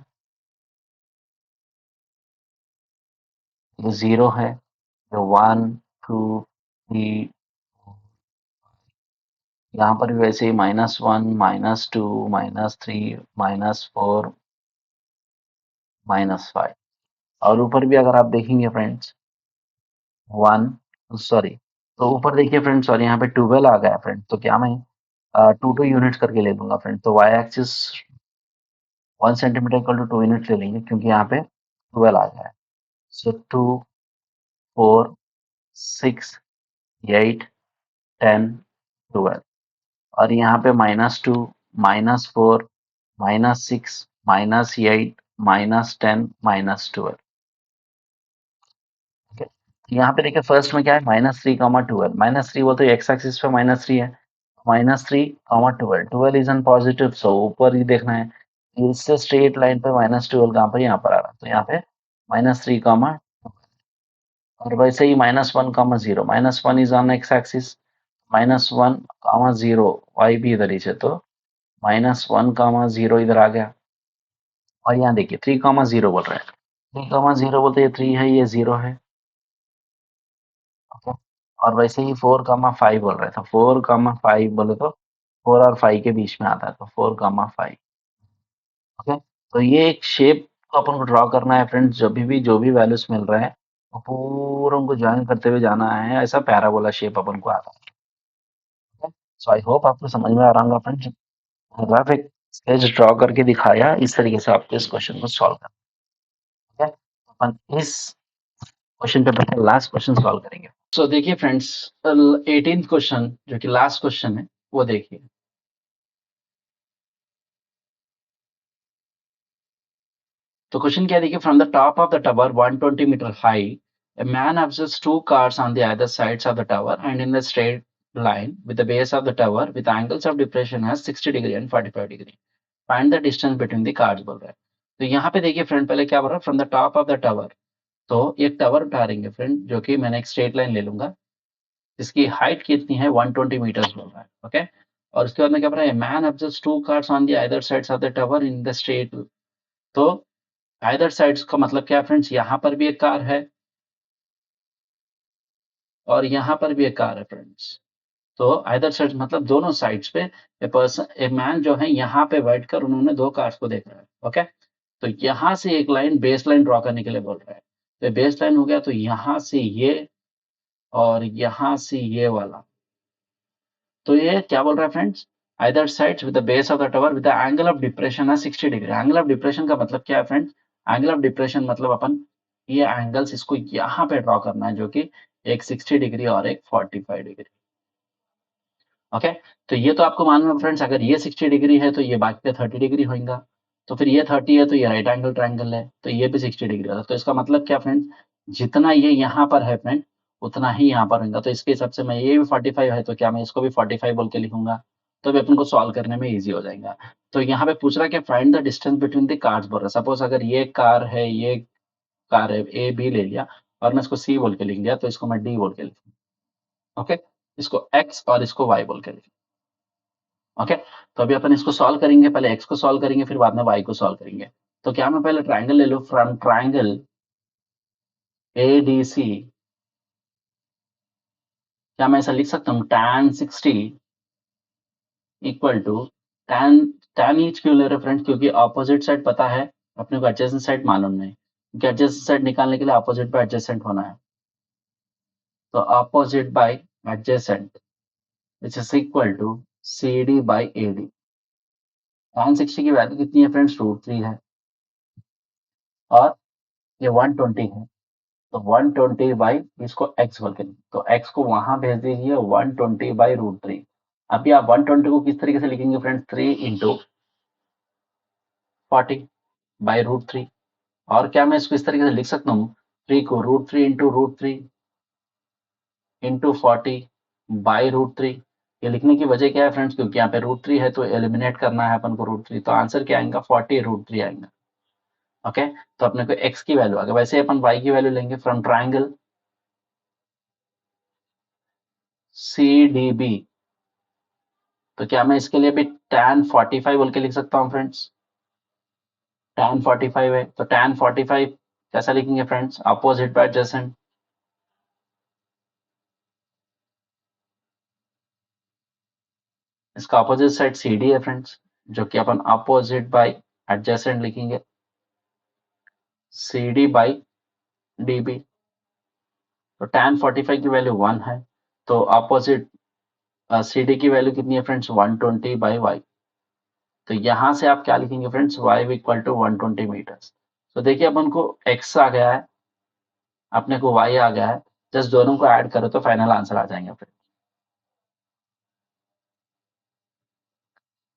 ये जीरो है, ये वन टू थ्री, यहाँ पर भी वैसे ही minus one minus two minus three minus four minus five, और ऊपर भी अगर आप देखेंगे फ्रेंड्स वन, सॉरी, तो ऊपर देखिए फ्रेंड्स, और यहाँ पे ट्वेल्व आ गया फ्रेंड, तो क्या मैं टू टू यूनिट्स करके ले लूंगा फ्रेंड, तो Y axis one centimetre equal to two units ले लेंगे क्योंकि यहाँ पे ट्वेल्व आ गया है। So two, four, six, eight, ten, twelve, और यहाँ पे minus two minus four minus six minus eight minus ten minus twelve. ठीक है, तो यहाँ पे देखिए फर्स्ट में क्या है, minus three comma twelve, minus three बोलते एक्स एक्सिस पे माइनस थ्री है, minus three comma twelve, twelve is an positive, so ऊपर ही देखना है, इससे स्ट्रेट लाइन पे माइनस ट्वेल्व कहाँ पर, यहाँ पर आ रहा है, तो यहाँ पे माइनस थ्री कॉमा, और वैसे ही minus one comma zero, minus one is on X axis, minus one comma zero, Y भी इधर ही है, तो माइनस वन कॉमा जीरो इधर आ गया, और यहाँ देखिए थ्री कॉमा जीरो बोल रहा है, थ्री कॉमा जीरो बोलते ये थ्री है ये जीरो है। ओके, और वैसे ही फोर कॉमा फाइव बोल रहा है, तो फोर कॉमा फाइव बोले तो फोर और फाइव के बीच में आता है, तो फोर कॉमा फाइव। ओके, तो ये एक शेप तो अपन को ड्रॉ करना है फ्रेंड्स, जो भी वैल्यूज मिल रहे हैं वो पूरा उनको ज्वाइन करते हुए जाना है, ऐसा पैराबोला शेप अपन को आता है। सो आई होप आपको समझ में आ रहा होगा फ्रेंड्स। रफ एक स्केच ड्रॉ करके दिखाया, इस तरीके से आपको इस क्वेश्चन को सॉल्व करना है। अपन इस क्वेश्चन पे पहले लास्ट क्वेश्चन सॉल्व करेंगे। सो देखिए फ्रेंड्स, 18th क्वेश्चन जो कि लास्ट क्वेश्चन है वो देखिए। तो क्वेश्चन क्या है देखिए, from the top of the tower 120 metre high, a man observes two cars on the either sides of the tower and in the straight line with the base of the tower with angles of depression as 60 degree and 45 degree. Find the distance between the cars बोल रहा है। तो यहाँ पे देखिए friend, पहले क्या बोल रहा है, from the top of the tower. तो एक टावर उठा लेंगे फ्रेंड, जो कि मैंने एक स्ट्रेट लाइन ले लूंगा, जिसकी हाइट कितनी है 120 मीटर्स बोल रहा है। ओके, और उसके बाद में क्या बोल रहा है, man observes two cars on the other sides of the tower in the straight. तो अदर साइड्स का मतलब क्या है फ्रेंड्स, यहाँ पर भी एक कार है और यहाँ पर भी एक कार है फ्रेंड्स। तो अदर साइड्स मतलब दोनों साइड्स पे ए पर्सन, ए मैन जो है यहाँ पे बैठकर उन्होंने दो कार्स को देख रहा है। ओके, तो यहाँ से एक लाइन बेस लाइन ड्रॉ करने के लिए बोल रहा है। तो बेस लाइन हो गया, तो यहाँ से ये और यहाँ से ये वाला। तो ये क्या बोल रहा है friends, either sides with the base of the tower with the angle of depression है 60 डिग्री। एंगल ऑफ डिप्रेशन का मतलब क्या है फ्रेंड्स, एंगल ऑफ डिप्रेशन मतलब अपन ये एंगल्स इसको यहाँ पे ड्रॉ करना है, जो कि एक 60 डिग्री और एक 45 डिग्री। ओके, तो ये तो आपको मालूम है फ्रेंड्स, अगर ये 60 डिग्री है तो ये बाकी पे 30 डिग्री होगा। तो फिर ये 30 है तो ये राइट एंगल ट्रायंगल है, तो ये भी 60 डिग्री होगा। तो इसका मतलब क्या फ्रेंड्स, जितना ये यहाँ पर है फ्रेंड, उतना ही यहाँ पर होगा। तो इसके हिसाब से मैं, ये भी 45 है तो क्या मैं इसको भी 45 बोल के लिखूंगा, तो भी अपन को सॉल्व करने में ईजी हो जाएगा। तो यहाँ पे पूछ रहा है कि find the distance between the cars बोल रहा है। सपोज अगर ये कार है, ये कार है, ए बी ले लिया और मैं इसको सी बोल के लिख दिया, तो इसको मैं डी बोल के लिखूंगा। ओके, इसको एक्स और इसको वाई बोल के लिखूंगा। ओके, तो अभी अपन इसको सॉल्व करेंगे, पहले एक्स को सॉल्व करेंगे फिर बाद में वाई को सॉल्व करेंगे। तो क्या मैं पहले ट्राइंगल ले लूं, फ्रॉम ट्राइंगल ए डी सी, क्या मैं ऐसा लिख सकता हूँ, tan 60 equal to tan, tan each क्यों ले रहे फ्रेंड्स, क्योंकि ऑपोजिट साइड पता है अपने को, एडजेसेंट साइड मालूम नहीं, क्योंकि एडजेसेंट साइड निकालने के लिए ऑपोजिट बाय एडजेसेंट होना है। तो opposite by adjacent which is equal to C D by A D. tan 60 की वैल्यू कितनी है फ्रेंड्स, √3 है और ये 120 है, तो 120 बाई इसको x बोल के, तो x को वहां भेज दीजिए 120 बाई √3। अभी आप 120 को किस तरीके से लिखेंगे फ्रेंड्स, 3 इंटू 40 बाई √3। और क्या मैं इसको इस तरीके से लिख सकता हूँ, 3 को √3 इंटू √3 इंटू 40 बाई √3। ये लिखने की वजह क्या है फ्रेंड्स, क्योंकि यहाँ पे √3 है तो एलिमिनेट करना है अपन को √3, तो आंसर क्या आएगा, 40 √3 आएगा। ओके, तो अपने को x की वैल्यू आ गई। वैसे अपन y की वैल्यू लेंगे from triangle C D B. तो क्या मैं इसके लिए भी tan 45 बोल के लिख सकता हूँ फ्रेंड्स, tan 45 है तो tan 45 कैसा लिखेंगे फ्रेंड्स, अपोजिट बाय एडजेसेंट। इसका अपोजिट साइड सी डी है फ्रेंड्स, जो कि अपन अपोजिट बाय एडजेसेंट लिखेंगे, C D by D B. तो tan 45 की वैल्यू 1 है, तो अपोजिट सी डी की वैल्यू कितनी है फ्रेंड्स, 120 बाई वाई। तो यहाँ से आप क्या लिखेंगे friends, y equal to 120 metres. तो देखिए अपन को x आ गया है, अपने को y आ गया है, जस्ट दोनों को ऐड करो तो फाइनल आंसर आ जाएंगे फिर।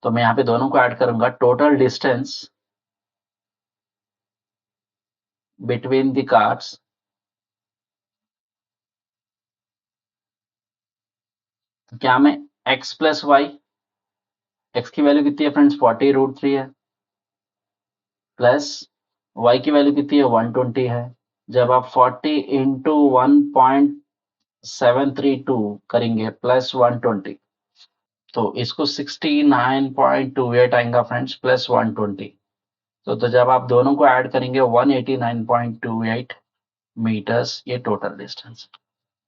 तो मैं यहाँ पे दोनों को ऐड करूंगा, total distance between the cars, तो क्या मैं x प्लस वाई, x की वैल्यू कितनी है फ्रेंड्स, 40 √3 है, प्लस y की वैल्यू कितनी है, 120 है। जब आप 40 इंटू 1.732 करेंगे प्लस 120, तो इसको 69.28 आएगा फ्रेंड्स, प्लस 120। तो जब आप दोनों को ऐड करेंगे 189.28 मीटर्स, ये टोटल डिस्टेंस।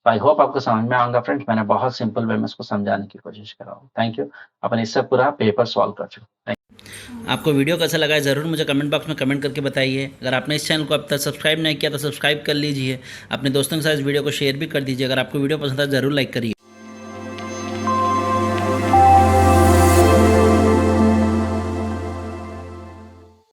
आई होप आपको समझ में आऊंगा फ्रेंड्स, मैंने बहुत सिंपल वे में इसको समझाने की कोशिश करा हूँ। Thank you. अपन इससे पूरा पेपर सॉल्व कर चुके। आपको वीडियो कैसा लगा है ज़रूर मुझे कमेंट बॉक्स में कमेंट करके बताइए। अगर आपने इस चैनल को अब तक सब्सक्राइब नहीं किया तो सब्सक्राइब कर लीजिए। अपने दोस्तों के साथ इस वीडियो को शेयर भी कर दीजिए। अगर आपको वीडियो पसंद है ज़रूर लाइक करिए।